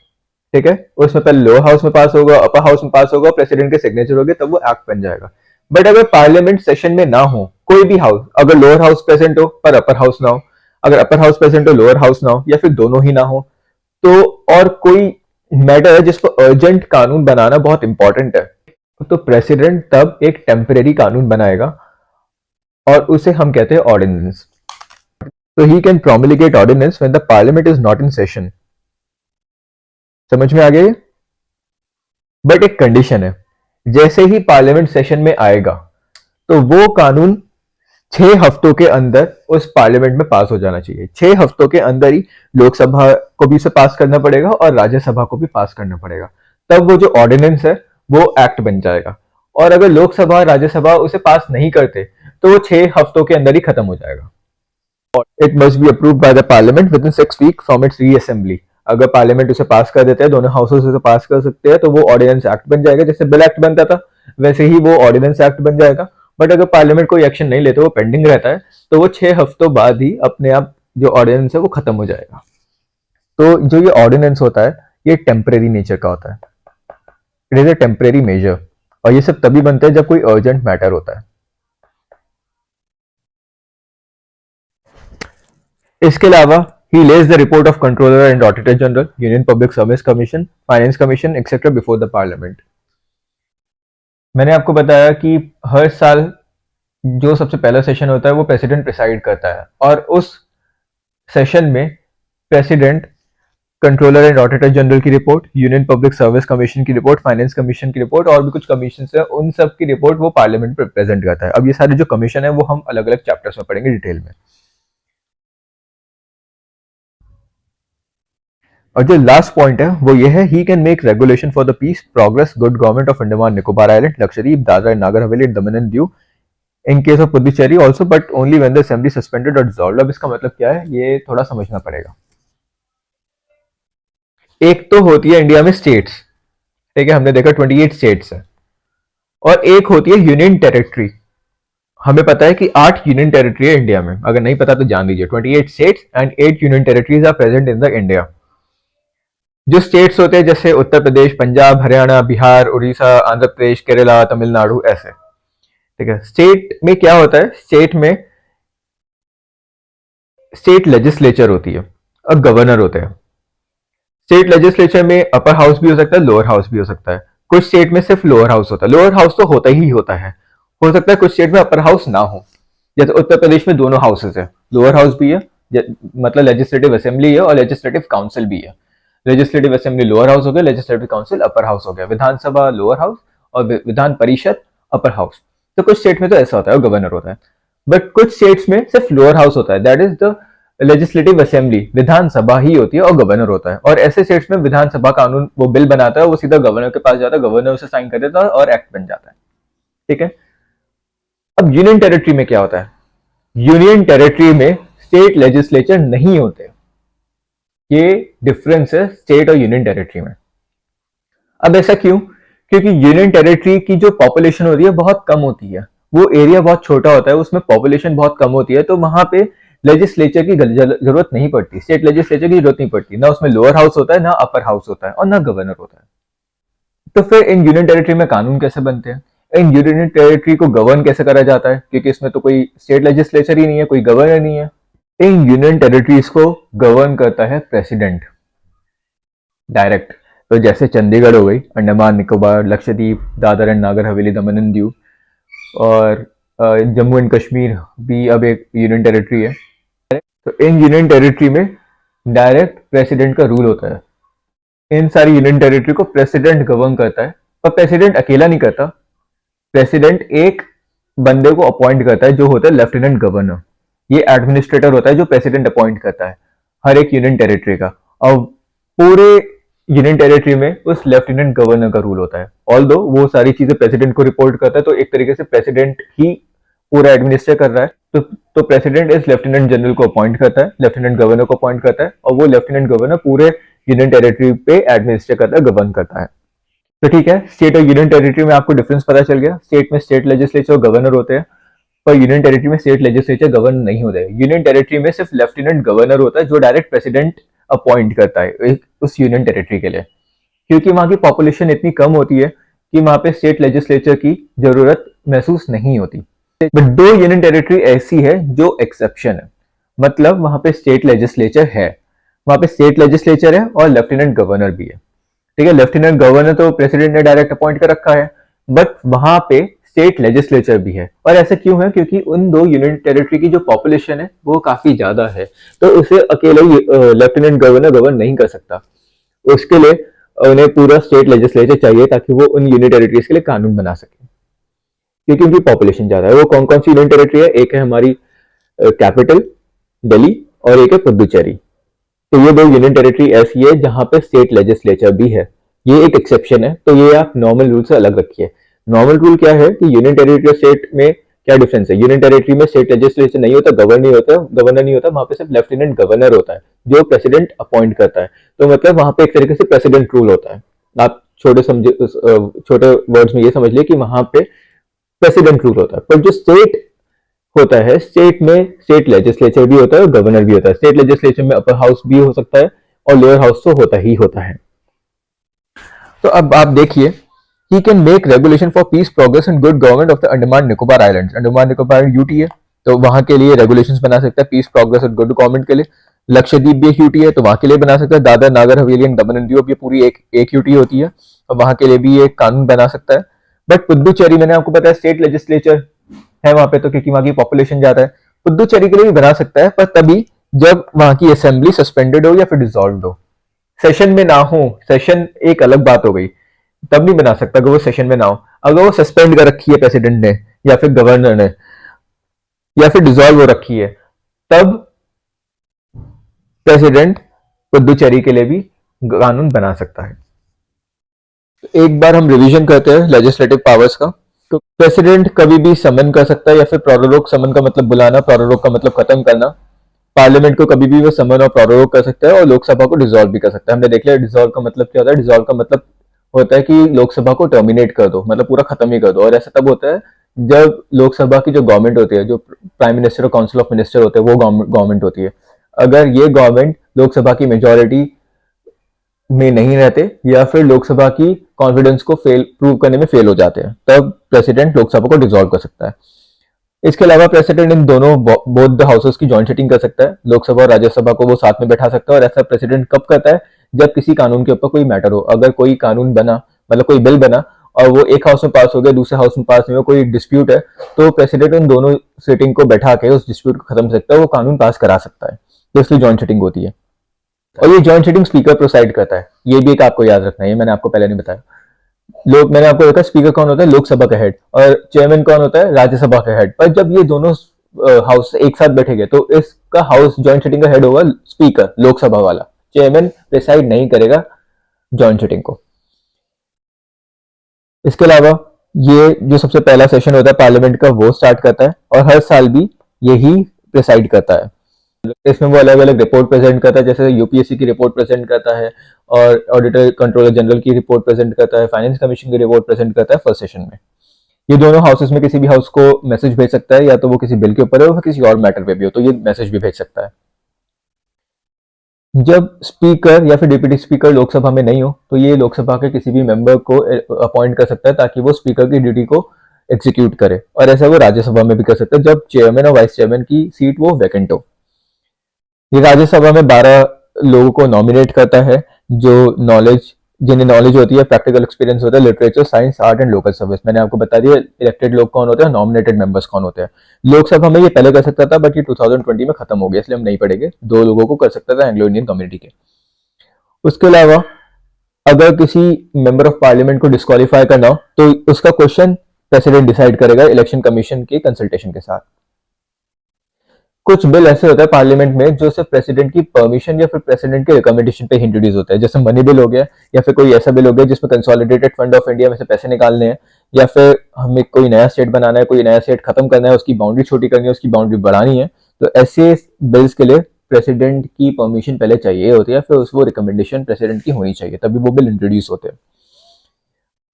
ठीक है, उसमें पहले लोअर हाउस में पास होगा, अपर हाउस में पास होगा, प्रेसिडेंट के सिग्नेचर होंगे, तब वो एक्ट बन जाएगा। बट अगर पार्लियामेंट सेशन में ना हो, कोई भी हाउस, अगर लोअर हाउस प्रेजेंट हो पर अपर हाउस ना हो, अगर अपर हाउस प्रेजेंट हो लोअर हाउस ना हो, या फिर दोनों ही ना हो, तो और कोई मैटर है जिस पर अर्जेंट कानून बनाना बहुत इंपॉर्टेंट है, तो प्रेसिडेंट तब एक टेम्परेरी कानून बनाएगा और उसे हम कहते हैं ऑर्डिनेंस। तो he can promulgate ordinance when the parliament is not in session. समझ में आ गया ये? बट एक कंडीशन है, जैसे ही पार्लियामेंट सेशन में आएगा तो वो कानून 6 हफ्तों के अंदर उस पार्लियामेंट में पास हो जाना चाहिए। 6 हफ्तों के अंदर ही लोकसभा को भी उसे पास करना पड़ेगा और राज्यसभा को भी पास करना पड़ेगा, तब वो जो ऑर्डिनेंस है वो एक्ट बन जाएगा। और अगर लोकसभा और राज्यसभा उसे पास नहीं करते तो वो 6 हफ्तों के अंदर ही खत्म हो जाएगा। It must be approved by the parliament within 6 week from its reassembly. अगर पार्लियामेंट उसे पास कर देते हैं, दोनों हाउसेस उसे पास कर सकते हैं, तो वो ऑर्डिनेंस एक्ट बन जाएगा। जैसे बिल एक्ट बनता था वैसे ही वो ऑर्डिनेंस एक्ट बन जाएगा। बट अगर पार्लियामेंट कोई एक्शन नहीं लेते, वो पेंडिंग रहता है, तो वो 6 हफ्तों बाद ही अपने आप जो ऑर्डिनेंस है वो खत्म हो जाएगा। तो जो ये ऑर्डिनेंस होता है ये टेम्परेरी नेचर का होता है, it is a temporary measure, और ये सब तभी बनता है जब कोई अर्जेंट मैटर होता है। इसके अलावा he lays the report of controller and auditor general, union public service commission, finance commission etcetera before the parliament. मैंने आपको बताया कि हर साल जो सबसे पहला सेशन होता है वो प्रेसिडेंट प्रिसाइड करता है, और उस सेशन में president controller and auditor general की report, union public service commission की रिपोर्ट, फाइनेंस कमीशन की रिपोर्ट और भी कुछ कमीशन है, उन सब की रिपोर्ट वो पार्लियामेंट में प्रेजेंट करता है। अब ये सारे जो कमीशन है वो हम अलग अलग चैप्टर्स में पढ़ेंगे डिटेल में। और जो लास्ट पॉइंट है वो ये है, he can make regulation for the peace, progress, good government of Andaman Nicobar island, Lakshadweep, Dadra and Nagar Haveli, Daman and Diu, in case of Puducherry also, but only when the assembly suspended और डिसॉल्व्ड। अब इसका मतलब क्या है ये थोड़ा समझना पड़ेगा। एक तो होती है इंडिया में स्टेट्स, ठीक है, हमने देखा 28 स्टेट्स है, और एक होती है यूनियन टेरिटरी। हमें पता है कि 8 यूनियन टेरिटरी है इंडिया में, अगर नहीं पता तो जान दीजिए, 28 states and 8 union territories are present in the India. जो स्टेट्स होते हैं जैसे उत्तर प्रदेश, पंजाब, हरियाणा, बिहार, उड़ीसा, आंध्र प्रदेश, केरला, तमिलनाडु, ऐसे, ठीक है। स्टेट में क्या होता है, स्टेट में स्टेट लेजिस्लेचर होती है और गवर्नर होते हैं। स्टेट लेजिस्लेचर में अपर हाउस भी हो सकता है, लोअर हाउस भी हो सकता है। कुछ स्टेट में सिर्फ लोअर हाउस होता है, लोअर हाउस तो होता ही होता है। हो सकता है कुछ स्टेट में अपर हाउस ना हो, जैसे उत्तर प्रदेश में दोनों हाउसेस है, लोअर हाउस भी है, मतलब लेजिस्लेटिव असेंबली है और लेजिस्लेटिव काउंसिल भी है। लेजिस्लेटिव असेंबली लोअर हाउस हो गया, लेजिस्लेटिव काउंसिल अपर हाउस हो गया, विधानसभा लोअर हाउस और विधान परिषद अपर हाउस। तो कुछ स्टेट में तो ऐसा होता है और गवर्नर होता है, बट कुछ स्टेट्स में सिर्फ लोअर हाउस होता है, that is the legislative assembly, Vidhan Sabha ही होती है और गवर्नर होता है। और ऐसे स्टेट्स में विधानसभा कानून वो बिल बनाता है, वो सीधा गवर्नर के पास जाता है, गवर्नर उसे साइन कर देता है और एक्ट बन जाता है, ठीक है। अब यूनियन टेरिटरी में क्या होता है, यूनियन टेरिटरी में स्टेट लेजिस्लेचर नहीं होते। ये डिफरेंस है स्टेट और यूनियन टेरिटरी में। अब ऐसा क्यों? क्योंकि यूनियन टेरिटरी की जो पॉपुलेशन होती है बहुत कम होती है, वो एरिया बहुत छोटा होता है, उसमें पॉपुलेशन बहुत कम होती है, तो वहां पे लेजिस्लेचर की जरूरत नहीं पड़ती, स्टेट लेजिस्लेचर की जरूरत नहीं पड़ती, ना उसमें लोअर हाउस होता है, ना अपर हाउस होता है और ना गवर्नर होता है। तो फिर इन यूनियन टेरिटरी में कानून कैसे बनते हैं, इन यूनियन टेरिटरी को गवर्न कैसे करा जाता है, क्योंकि इसमें तो कोई स्टेट लेजिस्लेचर ही नहीं है, कोई गवर्नर नहीं है। इन यूनियन टेरिटरीज को गवर्न करता है प्रेसिडेंट डायरेक्ट। तो जैसे चंडीगढ़ हो गई, अंडमान निकोबार, लक्षद्वीप, दादर एंड नागर हवेली, दमन एंड दीव, और जम्मू एंड कश्मीर भी अब एक यूनियन टेरिटरी है। तो इन यूनियन टेरिटरी में डायरेक्ट प्रेसिडेंट का रूल होता है। इन सारी यूनियन टेरिटरी को प्रेसिडेंट गवर्न करता है, पर प्रेसिडेंट अकेला नहीं करता। प्रेसिडेंट एक बंदे को अपॉइंट करता है जो होता है लेफ्टिनेंट गवर्नर। ये एडमिनिस्ट्रेटर होता है जो प्रेसिडेंट अपॉइंट करता है हर एक यूनियन टेरिटरी का, और पूरे यूनियन टेरिटरी में उस लेफ्टिनेंट गवर्नर का रूल होता है। ऑल्दो वो सारी चीजें प्रेसिडेंट को रिपोर्ट करता है, तो एक तरीके से प्रेसिडेंट ही पूरा एडमिनिस्ट्रेट कर रहा है। तो प्रेसिडेंट इस लेफ्टिनेंट जनरल को अपॉइंट करता है, लेफ्टिनेंट गवर्नर को अपॉइंट करता है, और वो लेफ्टिनेंट गवर्नर पूरे यूनियन टेरिटरी पे एडमिनिस्ट्रेट करता है, गवर्न करता है। तो ठीक है, स्टेट और यूनियन टेरिटरी में आपको डिफरेंस पता चल गया। स्टेट में स्टेट लेजिस्लेचर और गवर्नर होते हैं, पर यूनियन टेरिटरी में स्टेट लेजिस्लेचर गवर्न नहीं होता है। यूनियन टेरिटरी में सिर्फ लेफ्टिनेंट गवर्नर होता है जो डायरेक्ट प्रेसिडेंट अपॉइंट करता है उस यूनियन टेरिटरी के लिए, क्योंकि वहां की पॉपुलेशन इतनी कम होती है कि वहां पे स्टेट लेजिस्लेचर की जरूरत महसूस नहीं होती। बट दो यूनियन टेरिटरी ऐसी है जो एक्सेप्शन है, मतलब वहां पे स्टेट लेजिस्लेचर है, वहां पे स्टेट लेजिस्लेचर है और लेफ्टिनेंट गवर्नर भी है। ठीक है, लेफ्टिनेंट गवर्नर तो प्रेसिडेंट ने डायरेक्ट अपॉइंट कर रखा है, बट वहां पे स्टेट लेजिस्लेचर भी है। और ऐसा क्यों है? क्योंकि उन दो यूनियन टेरिटरी की जो पॉपुलेशन है वो काफी ज्यादा है, तो उसे अकेले लेफ्टिनेंट गवर्नर गवर्न नहीं कर सकता। उसके लिए उन्हें पूरा स्टेट लेजिस्लेचर चाहिए ताकि वो उन यूनियन टेरिटरीज के लिए कानून बना सके, क्योंकि उनकी पॉपुलेशन ज्यादा है। वो कौन कौन सी यूनियन टेरिटरी है? एक है हमारी कैपिटल दिल्ली, और एक है पुदुचेरी। तो ये दो यूनियन टेरिटरी ऐसी है जहां पे स्टेट लेजिस्लेचर भी है। ये एक एक्सेप्शन है, तो ये आप नॉर्मल रूल से अलग रखिए। नॉर्मल रूल क्या है कि यूनियन टेरिटरी और स्टेट में क्या डिफरेंस है? यूनियन टेरिटरी में स्टेट लेजिस्लेचर नहीं होता, गवर्नर नहीं होता, वहां पे सिर्फ लेफ्टिनेंट गवर्नर होता है जो प्रेसिडेंट अपॉइंट करता है। तो मतलब वहां पे एक तरीके से प्रेसिडेंट रूल होता है। आप छोटे वर्ड्स में ये समझ लिए कि वहां पे प्रेसिडेंट रूल होता है। पर जो स्टेट होता है, स्टेट में स्टेट लेजिस्लेचर भी होता है और गवर्नर भी होता है। स्टेट लेजिस्लेचर में अपर हाउस भी हो सकता है और लोअर हाउस तो होता ही होता है। तो अब आप देखिए, he can make regulation for peace, progress and good government of the Andaman Nicobar islands. Andaman Nicobar UT है, तो वहां के लिए रेगुलेशंस बना सकता है पीस, प्रोग्रेस और गुड गवर्नमेंट के लिए। लक्षद्वीप भी एक यूटी है, तो वहां के लिए बना सकता है। Dadar Nagar Haveli and Daman and Diu भी पूरी एक यूटी होती है, और वहां के लिए भी एक कानून बना सकता है। बट पुदुचेरी, मैंने आपको बताया स्टेट लेजिस्लेचर है वहां पे, तो क्योंकि वहां की पॉपुलेशन ज्यादा है। पुदुचेरी के लिए भी बना सकता है, पर तभी जब वहां की असेंबली सस्पेंडेड हो या फिर डिसॉल्व हो, सेशन में ना हो। सेशन एक अलग बात हो गई, तब नहीं बना सकता अगर वो सेशन में ना हो। अगर वो सस्पेंड कर रखी है प्रेसिडेंट ने या फिर गवर्नर ने, या फिर डिसॉल्व हो रखी है, तब प्रेसिडेंट पुदुचेरी के लिए भी कानून बना सकता है। एक बार हम रिवीजन करते हैं लेजिस्लेटिव पावर्स का। तो प्रेसिडेंट कभी भी समन कर सकता है या फिर प्रोरोग, समन का मतलब बुलाना, प्रोरोग का मतलब खत्म करना। पार्लियामेंट को कभी भी वो समन और प्रोरोग कर सकता है, और लोकसभा को डिसॉल्व भी कर सकता है। हमने देख लिया डिसॉल्व का मतलब क्या होता है। डिसॉल्व का मतलब होता है कि लोकसभा को टर्मिनेट कर दो, मतलब पूरा खत्म ही कर दो। और ऐसा तब होता है जब लोकसभा की जो गवर्नमेंट होती है, जो प्राइम मिनिस्टर और काउंसिल ऑफ मिनिस्टर होते हैं, वो गवर्नमेंट होती है। अगर ये गवर्नमेंट लोकसभा की मेजोरिटी में नहीं रहते या फिर लोकसभा की कॉन्फिडेंस को प्रूव करने में फेल हो जाते हैं, तब प्रेसिडेंट लोकसभा को डिसॉल्व कर सकता है। इसके अलावा प्रेसिडेंट इन दोनों बोथ द हाउसेस की जॉइंट सिटिंग कर सकता है। लोकसभा और राज्यसभा को वो साथ में बैठा सकता है, और ऐसा प्रेसिडेंट कब करता है? जब किसी कानून के ऊपर कोई मैटर हो। अगर कोई कानून बना, मतलब कोई बिल बना और वो एक हाउस में पास हो गया, दूसरे हाउस में पास नहीं हो, कोई डिस्प्यूट है, तो प्रेसिडेंट उन दोनों सिटिंग को बैठा के उस डिस्प्यूट को खत्म कर सकता है, वो कानून पास करा सकता है। तो इसलिए जॉइंट सिटिंग होती है, और ये जॉइंट सिटिंग स्पीकर प्रोसाइड करता है। ये भी एक आपको याद रखना है, ये मैंने आपको पहले नहीं बताया। मैंने आपको देखा स्पीकर कौन होता है? लोकसभा का हेड। और चेयरमैन कौन होता है? राज्यसभा का हेड। पर जब ये दोनों हाउस एक साथ बैठेंगे तो इसका हाउस जॉइंट सिटिंग का हेड होगा स्पीकर, लोकसभा वाला। चेयरमैन प्रिसाइड नहीं करेगा जॉइंट सिटिंग को। इसके अलावा ये जो सबसे पहला सेशन होता है पार्लियामेंट का, वो स्टार्ट करता है, और हर साल भी यही प्रिसाइड करता है। इसमें वो अलग अलग रिपोर्ट प्रेजेंट करता है, जैसे यूपीएससी की रिपोर्ट प्रेजेंट करता है, और ऑडिटर कंट्रोलर जनरल की रिपोर्ट प्रेजेंट करता है, फाइनेंस कमीशन की रिपोर्ट प्रेजेंट करता है फर्स्ट सेशन में। ये दोनों हाउसेस में किसी भी हाउस को मैसेज भेज सकता है, या तो वो किसी बिल के ऊपर हो या किसी और मैटर पे भी हो, तो ये मैसेज भी भेज सकता है। जब स्पीकर या फिर डिप्टी स्पीकर लोकसभा में नहीं हो, तो ये लोकसभा के किसी भी मेंबर को अपॉइंट कर सकता है ताकि वो स्पीकर की ड्यूटी को एग्जीक्यूट करे। और ऐसा वो राज्यसभा में भी कर सकता है जब चेयरमैन और वाइस चेयरमैन की सीट वो वैकेंट हो। ये राज्यसभा में 12 लोगों को नॉमिनेट करता है, जो नॉलेज जिन्हें नॉलेज होती है, प्रैक्टिकल एक्सपीरियंस होता है, literature, science, art and local service. मैंने आपको बता दिया इलेक्टेड लोग कौन होते हैं, नॉमिनेटेड मेंबर्स कौन होते हैं। लोकसभा में ये पहले कर सकता था, बट ये 2020 में खत्म हो गया, इसलिए हम नहीं पढ़ेंगे। 2 लोगों को कर सकता था एंग्लो इंडियन कम्युनिटी के। उसके अलावा अगर किसी मेंबर ऑफ पार्लियामेंट को डिस्क्वालीफाई करना हो तो उसका क्वेश्चन प्रेसिडेंट डिसाइड करेगा इलेक्शन कमीशन के कंसल्टेशन के साथ। कुछ बिल ऐसे होता है पार्लियामेंट में जो सिर्फ प्रेसिडेंट की परमिशन या फिर प्रेसिडेंट के रिकमेंडेशन पे इंट्रोड्यूस होता है, जैसे मनी बिल हो गया, या फिर कोई ऐसा बिल हो गया जिसमें कंसोलिडेटेड फंड ऑफ इंडिया में से पैसे निकालने हैं, या फिर हमें कोई नया स्टेट बनाना है, कोई नया स्टेट खत्म करना है, उसकी बाउंड्री छोटी करनी है, उसकी बाउंड्री बढ़ानी है। तो ऐसे बिल्स के लिए प्रेसिडेंट की परमिशन पहले चाहिए होती है, फिर उसको रिकमेंडेशन प्रेसिडेंट की होनी चाहिए, तभी वो बिल इंट्रोड्यूस होते हैं।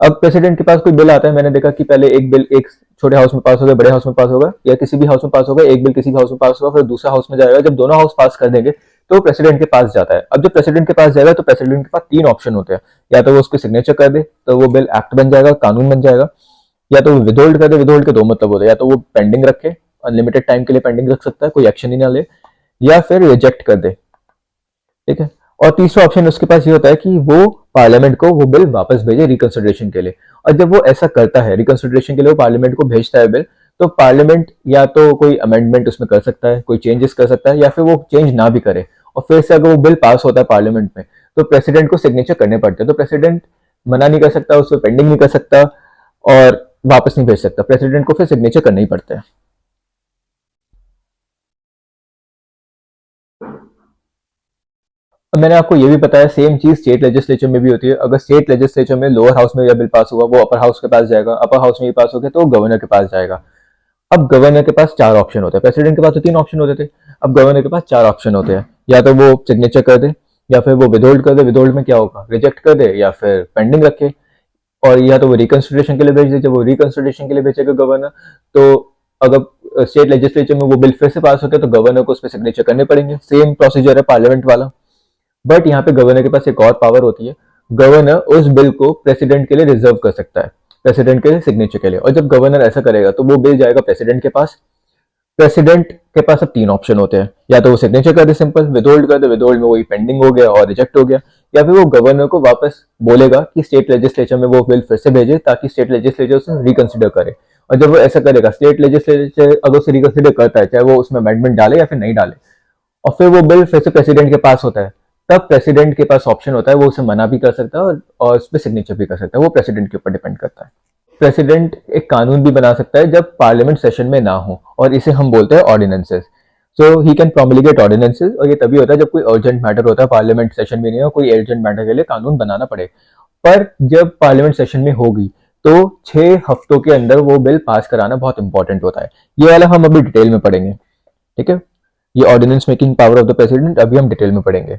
अब प्रेसिडेंट के पास कोई बिल आता है, मैंने देखा कि पहले एक बिल एक छोटे हाउस में पास होगा, बड़े हाउस में पास होगा, या किसी भी हाउस में पास होगा, एक बिल किसी भी हाउस में पास होगा, फिर दूसरा हाउस में जाएगा। जब दोनों हाउस पास कर देंगे तो प्रेसिडेंट के पास जाता है। अब जब प्रेसिडेंट के पास जाएगा तो प्रेसिडेंट के पास 3 ऑप्शन होते हैं, या तो वो उस पर सिग्नेचर कर दे तो वो बिल एक्ट बन जाएगा, कानून बन जाएगा, या तो वो विदहोल्ड कर दे। विदहोल्ड के 2 मतलब होते हैं, या तो वो पेंडिंग रखे, अनलिमिटेड टाइम के लिए पेंडिंग रख सकता है, कोई एक्शन ही ना ले, या फिर रिजेक्ट कर दे। ठीक है। और तीसरा ऑप्शन उसके पास ये होता है कि वो पार्लियामेंट को वो बिल वापस भेजे रिकंसिडरेशन के लिए। और जब वो ऐसा करता है, रिकंसिडरेशन के लिए वो पार्लियामेंट को भेजता है बिल, तो पार्लियामेंट या तो कोई अमेंडमेंट उसमें कर सकता है, कोई चेंजेस कर सकता है, या फिर वो चेंज ना भी करे, और फिर से अगर वो बिल पास होता है पार्लियामेंट में तो प्रेसिडेंट को सिग्नेचर करने पड़ते हैं। तो प्रेसिडेंट मना नहीं कर सकता, उसमें पेंडिंग नहीं कर सकता और वापस नहीं भेज सकता, प्रेसिडेंट को फिर सिग्नेचर करना ही पड़ता है। मैंने आपको ये भी बताया सेम चीज स्टेट लेजिस्लेचर में भी होती है। अगर स्टेट लेजिस्लेचर में लोअर हाउस में या बिल पास हुआ, वो अपर हाउस के पास जाएगा, अपर हाउस में भी पास हो गया तो गवर्नर के पास जाएगा। अब गवर्नर के पास 4 ऑप्शन होते हैं, प्रेसिडेंट के पास तो 3 ऑप्शन होते थे, अब गवर्नर के पास 4 ऑप्शन होते हैं। या तो वो सिग्नेचर कर दे, या फिर वो विदहोल्ड कर दे, विदहोल्ड में क्या होगा, रिजेक्ट कर दे, या फिर पेंडिंग रखे, और या तो वो रिकंसिडरेशन के लिए भेज दे। जब वो रिकंसिडरेशन के लिए भेजेगा गवर्नर, तो अगर स्टेट लेजिस्लेचर में वो बिल फिर से पास हो गया तो गवर्नर को उस पर सिग्नेचर करने पड़ेंगे। सेम प्रोसीजर है पार्लियामेंट वाला, बट यहाँ पे गवर्नर के पास एक और पावर होती है। गवर्नर उस बिल को प्रेसिडेंट के लिए रिजर्व कर सकता है, प्रेसिडेंट के सिग्नेचर के लिए। और जब गवर्नर ऐसा करेगा तो वो बिल जाएगा प्रेसिडेंट के पास। प्रेसिडेंट के पास अब 3 ऑप्शन होते हैं, या तो वो सिग्नेचर कर दे सिंपल, विदहोल्ड कर दे, विदहोल्ड में वही पेंडिंग हो गया और रिजेक्ट हो गया, या फिर वो गवर्नर को वापस बोलेगा कि स्टेट लेजिस्लेचर में वो बिल फिर से भेजे ताकि स्टेट लेजिस्लेचर उसे रिकंसिडर करे। और जब वो ऐसा करेगा, स्टेट लेजिस्लेचर अगर उसे रिकंसिडर करता है, चाहे वो उसमें अमेंडमेंट डाले या फिर नहीं डाले, और फिर वो बिल फिर से प्रेसिडेंट के पास होता है, तब प्रेसिडेंट के पास ऑप्शन होता है, वो उसे मना भी कर सकता है और उस पर सिग्नेचर भी कर सकता है। वो प्रेसिडेंट के ऊपर डिपेंड करता है। प्रेसिडेंट एक कानून भी बना सकता है जब पार्लियामेंट सेशन में ना हो, और इसे हम बोलते हैं ordinances. So he can promulgate ordinances, और ये तभी होता है जब कोई अर्जेंट मैटर होता है, पार्लियामेंट सेशन में नहीं हो, कोई अर्जेंट मैटर के लिए कानून बनाना पड़े। पर जब पार्लियामेंट सेशन में होगी तो 6 हफ्तों के अंदर वो बिल पास कराना बहुत इंपॉर्टेंट होता है। ये वाला हम अभी डिटेल में पढ़ेंगे। ठीक है, ये ordinance making power of the president अभी हम डिटेल में पढ़ेंगे।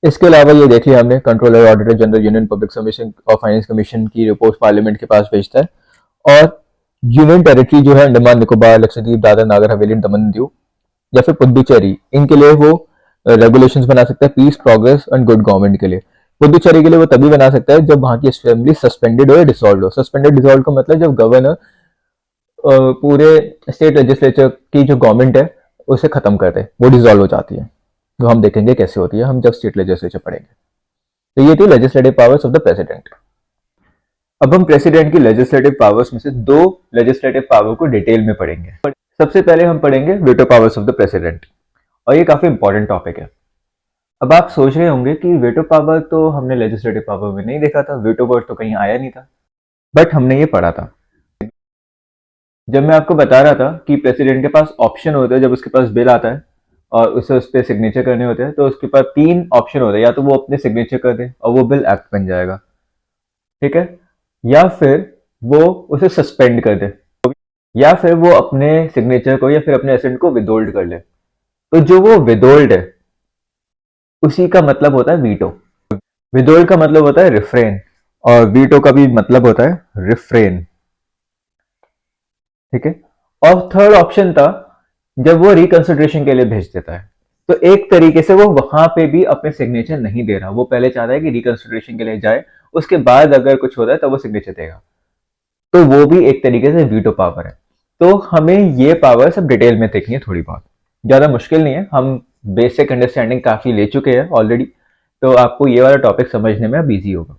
इसके अलावा ये देख लिया हमने, controller auditor general union public service और फाइनेंस कमीशन की रिपोर्ट पार्लियामेंट के पास भेजता है। और यूनियन टेरिटरी जो है अंडमान निकोबार, लक्षद्वीप, दादर नागर हवेली, दमन दीव या फिर पुदुचेरी, इनके लिए वो रेगुलेशंस बना सकता है peace, progress and good government के लिए। पुदुचेरी के लिए वो तभी बना सकता है जब वहां की असेंबली सस्पेंडेड हो या डिसॉल्व हो। सस्पेंडेड डिसॉल्व का मतलब जब गवर्नर पूरे स्टेट लेजिस्लेचर की जो गवर्नमेंट है उसे खत्म कर दे, वो डिसॉल्व हो जाती है। जो हम देखेंगे कैसे होती है हम जब स्टेट लेजिस्लेचर पढ़ेंगे। तो ये थी legislative powers of the president. अब हम प्रेसिडेंट की लेजिस्लेटिव पावर्स में से 2 लेजिस्लेटिव पावर को डिटेल में पढ़ेंगे। सबसे पहले हम पढ़ेंगे veto powers of the president, और ये काफी इंपॉर्टेंट टॉपिक है। अब आप सोच रहे होंगे कि वीटो पावर तो हमने लेजिस्लेटिव पावर में नहीं देखा था, वीटो वर्ड तो कहीं आया नहीं था, बट हमने ये पढ़ा था। जब मैं आपको बता रहा था कि प्रेसिडेंट के पास ऑप्शन होते हैं जब उसके पास बिल आता है और उसे उस पर सिग्नेचर करने होते हैं, तो उसके पास 3 ऑप्शन होते हैं, या तो वो अपने सिग्नेचर कर दे और वो बिल एक्ट बन जाएगा, ठीक है, या फिर वो उसे सस्पेंड कर दे, या फिर वो अपने सिग्नेचर को या फिर अपने एसेंट को विदहोल्ड कर ले। तो जो वो विदहोल्ड है उसी का मतलब होता है वीटो। विदहोल्ड का मतलब होता है रिफ्रेन, और वीटो का भी मतलब होता है रिफ्रेन। ठीक है। और थर्ड ऑप्शन था जब वो रिकंसिडरेशन के लिए भेज देता है, तो एक तरीके से वो वहां पे भी अपने सिग्नेचर नहीं दे रहा, वो पहले चाहता है कि रिकंसिडरेशन के लिए जाए, उसके बाद अगर कुछ होता है तब वो सिग्नेचर देगा, तो वो भी एक तरीके से वीटो पावर है। तो हमें ये पावर सब डिटेल में देखनी है थोड़ी बहुत। ज़्यादा मुश्किल नहीं है, हम बेसिक अंडरस्टैंडिंग काफ़ी ले चुके हैं ऑलरेडी, तो आपको ये वाला टॉपिक समझने में अब ईजी होगा।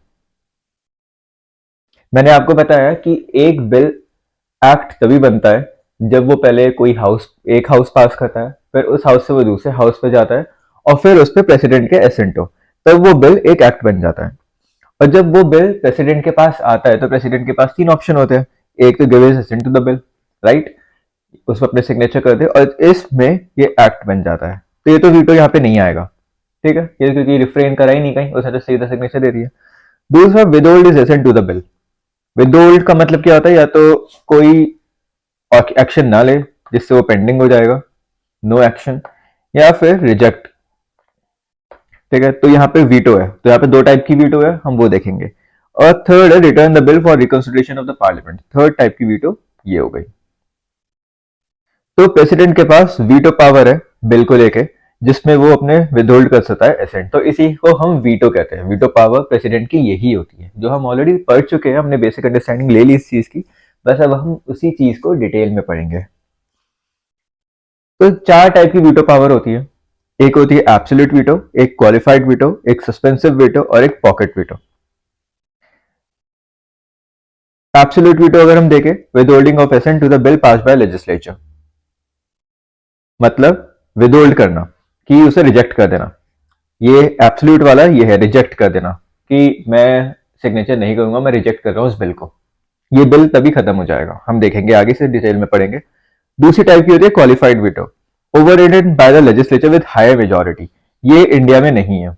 मैंने आपको बताया कि एक बिल एक्ट तभी बनता है जब वो पहले कोई एक हाउस पास करता है, फिर उस हाउस से वो दूसरे हाउस पे जाता है और फिर उस पर प्रेसिडेंट के एसेंट हो, तब वो बिल एक एक्ट बन जाता है। और जब वो बिल प्रेसिडेंट के पास आता है तो प्रेसिडेंट के पास तीन ऑप्शन होते हैं। एक तो give his assent to the bill, right, उस पर अपने सिग्नेचर कर दे और इसमें ये एक्ट बन जाता है। तो ये तो वीटो यहाँ पे नहीं आएगा, ठीक है, ये क्योंकि रिफ्रेन करा ही नहीं कहीं, उसने तो सीधा सिग्नेचर दे दिया। दूसरा, withhold his assent to the bill. Withhold का मतलब क्या होता है, या तो कोई एक्शन ना ले जिससे वो पेंडिंग हो जाएगा, नो एक्शन, या फिर रिजेक्ट, ठीक है। तो यहाँ पे वीटो है, तो यहाँ पे दो टाइप की वीटो है, हम वो देखेंगे। और थर्ड है return the bill for reconsideration of the parliament. Third type की वीटो ये हो गई। तो प्रेसिडेंट के पास वीटो पावर है बिल को लेके, जिसमें वो अपने विदहोल्ड कर सकता है एसेंट, तो इसी को हम वीटो कहते हैं। वीटो पावर प्रेसिडेंट की यही होती है, जो हम ऑलरेडी पढ़ चुके हैं, हमने बेसिक अंडरस्टैंडिंग ले ली इस चीज की, बस अब हम उसी चीज को डिटेल में पढ़ेंगे। तो चार टाइप की वीटो पावर होती है। एक होती है एब्सोल्यूट वीटो, एक क्वालिफाइड वीटो, एक सस्पेंसिव वीटो और एक पॉकेट वीटो। एब्सोल्यूट वीटो अगर हम देखें, withholding of assent to the bill pass by legislature, मतलब विदहोल्ड करना, कि उसे रिजेक्ट कर देना। ये एब्सोल्यूट वाला ये है रिजेक्ट कर देना, कि मैं सिग्नेचर नहीं करूंगा, मैं रिजेक्ट कर रहा हूं उस बिल को। ये बिल तभी खत्म हो जाएगा, हम देखेंगे आगे से डिटेल में पढ़ेंगे। दूसरी टाइप की होती है qualified veto, overridden by the legislature with higher majority. ये इंडिया में नहीं है,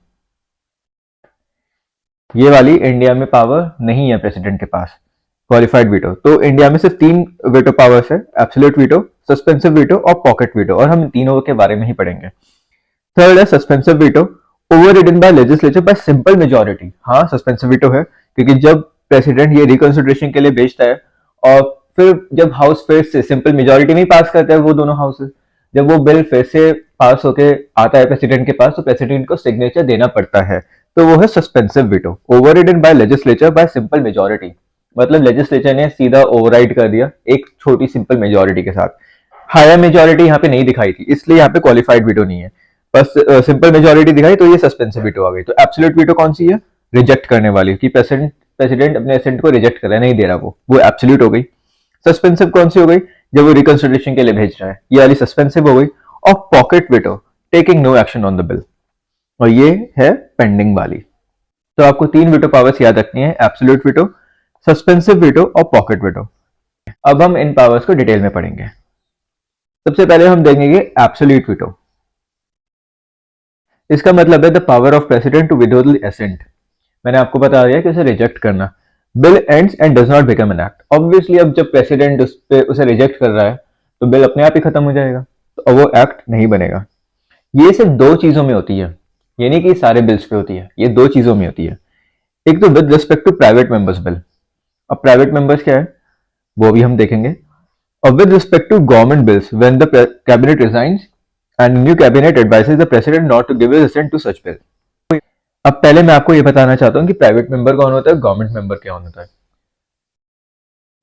ये वाली इंडिया में पावर नहीं है प्रेसिडेंट के पास, क्वालिफाइड वीटो। तो इंडिया में सिर्फ तीन वीटो पावर्स है, एब्सोल्यूट वीटो, सस्पेंसिव वीटो और पॉकेट वीटो, और हम इन तीनों के बारे में ही पढ़ेंगे। थर्ड है suspensive veto, overridden by legislature by simple majority. हाँ, सस्पेंसिव वीटो है, क्योंकि जब प्रेसिडेंट ये रिकंसिडरेशन के लिए भेजता है और फिर जब हाउस फिर से सिंपल मेजोरिटी में ही पास करता है, वो दोनों हाउसेस, जब वो बिल फिर से पास होके आता है प्रेसिडेंट के पास, तो प्रेसिडेंट को सिग्नेचर देना पड़ता है, तो वो है suspensive veto, overridden by legislature by simple majority. मतलब लेजिस्लेचर ने सीधा ओवरराइड कर दिया एक छोटी सिंपल मेजोरिटी के साथ। हायर मेजोरिटी यहाँ पे नहीं दिखाई थी, इसलिए यहाँ पे क्वालिफाइड वीटो नहीं है, बस सिंपल मेजोरिटी दिखाई, तो ये सस्पेंसिव वीटो आ गई। तो एब्सोल्यूट वीटो कौन सी है, रिजेक्ट करने वाली, कि प्रेसिडेंट प्रेसिडेंट अपने एसेंट को रिजेक्ट कर रहा है, नहीं दे रहा, वो एब्सोल्यूट हो गई। सस्पेंसिव कौन सी हो गई, जब वो रिकंसिडरेशन के लिए भेज रहा है, ये वाली सस्पेंसिव हो गई। और pocket veto, taking no action on the bill, और ये है पेंडिंग वाली। तो आपको तीन वीटो पावर्स याद रखनी है, एब्सोल्यूट वीटो, सस्पेंसिव वीटो और पॉकेट वीटो। अब हम इन पावर्स को डिटेल में पढ़ेंगे। सबसे पहले हम देखेंगे एब्सोल्यूट वीटो। इसका मतलब है the power of president to withhold assent. मैंने आपको बता दिया कि उसे रिजेक्ट करना। Bill ends and does not become an act. Obviously अब जब प्रेसिडेंट उसे रिजेक्ट कर रहा है, तो बिल अपने आप ही खत्म हो जाएगा, तो अब वो एक्ट नहीं बनेगा। ये सिर्फ दो चीजों में होती है, ये नहीं कि सारे बिल्स पे होती है, ये दो चीजों में होती है। एक तो with respect to private members bill. अब प्राइवेट मेंबर्स क्या है, वो भी हम देखेंगे। और with respect to government bills when the cabinet resigns and new cabinet advises the president not to give his assent to such bill। अब पहले मैं आपको ये बताना चाहता हूँ कि प्राइवेट मेंबर कौन होता है, गवर्नमेंट मेंबर क्या होता है।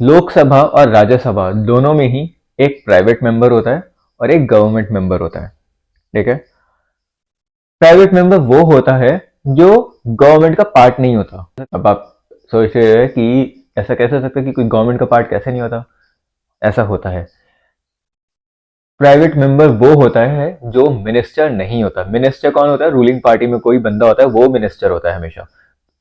लोकसभा और राज्यसभा दोनों में ही एक प्राइवेट मेंबर होता है और एक गवर्नमेंट मेंबर होता है, ठीक है। प्राइवेट मेंबर वो होता है जो गवर्नमेंट का पार्ट नहीं होता। अब आप सोच रहे हैं कि ऐसा कैसे हो सकता है कि कोई गवर्नमेंट का पार्ट कैसे नहीं होता, ऐसा होता है। प्राइवेट मेंबर वो होता है जो मिनिस्टर नहीं होता। मिनिस्टर कौन होता है, रूलिंग पार्टी में कोई बंदा होता है, वो मिनिस्टर होता है हमेशा,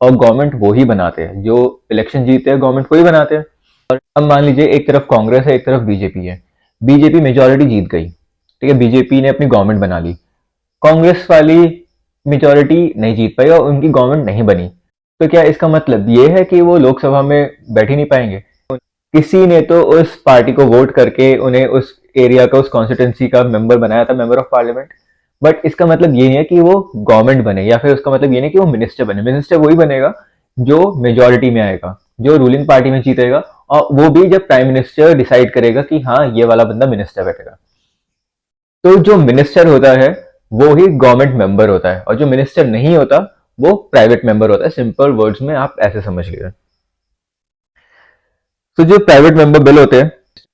और गवर्नमेंट वो ही बनाते हैं, जो इलेक्शन जीतते हैं गवर्नमेंट को ही बनाते हैं। और अब मान लीजिए एक तरफ कांग्रेस है, एक तरफ बीजेपी है, बीजेपी मेजोरिटी जीत गई, ठीक है, बीजेपी ने अपनी गवर्नमेंट बना ली, कांग्रेस वाली मेजोरिटी नहीं जीत पाई और उनकी गवर्नमेंट नहीं बनी। तो क्या इसका मतलब ये है कि वो लोकसभा में बैठ ही नहीं पाएंगे? किसी ने तो उस पार्टी को वोट करके उन्हें उस एरिया का, उस कॉन्स्टिट्यूंसी का मेंबर बनाया था, मेंबर ऑफ पार्लियामेंट। बट इसका मतलब ये नहीं है कि वो गवर्नमेंट बने, या फिर उसका मतलब ये नहीं कि वो मिनिस्टर बने। मिनिस्टर वही बनेगा जो मेजोरिटी में आएगा, जो रूलिंग पार्टी में जीतेगा, और वो भी जब प्राइम मिनिस्टर डिसाइड करेगा कि हाँ ये वाला बंदा मिनिस्टर बैठेगा। तो जो मिनिस्टर होता है वो ही गवर्नमेंट मेंबर होता है, और जो मिनिस्टर नहीं होता वो प्राइवेट मेंबर होता है। सिंपल वर्ड्स में आप ऐसे समझ लीजिए। तो जो प्राइवेट मेंबर बिल होते हैं,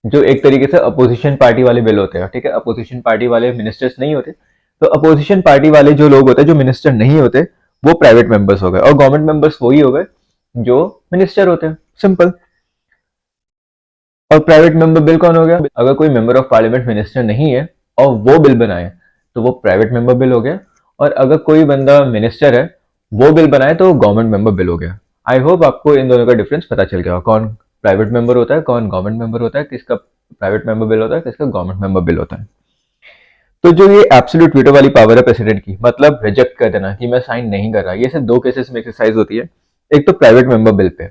जो एक तरीके से अपोजिशन पार्टी वाले बिल होते हैं, ठीक है, अपोजिशन पार्टी वाले मिनिस्टर्स नहीं होते, तो अपोजिशन पार्टी वाले जो लोग होते हैं, जो मिनिस्टर नहीं होते, वो प्राइवेट मेंबर्स हो गए, और गवर्नमेंट मेंबर्स वही हो गए जो मिनिस्टर होते हैं, सिंपल। और प्राइवेट मेंबर बिल कौन हो गया? अगर कोई मेंबर ऑफ पार्लियामेंट मिनिस्टर नहीं है और वो बिल बनाए तो वो प्राइवेट मेंबर बिल हो गया, और अगर कोई बंदा मिनिस्टर है वो बिल बनाए तो गवर्नमेंट मेंबर बिल हो गया। आई होप आपको इन दोनों का डिफरेंस पता चल गया, कौन प्राइवेट मेंबर होता है, कौन गवर्नमेंट मेंबर होता है, किसका प्राइवेट मेंबर बिल होता है, किसका गवर्नमेंट मेंबर बिल होता है। तो जो ये एब्सोल्यूट वीटो वाली पावर है प्रेसिडेंट की, मतलब रिजेक्ट कर देना कि मैं साइन नहीं कर रहा, ये सिर्फ दो केसेस में एक्सरसाइज होती है। एक तो प्राइवेट मेंबर बिल पे,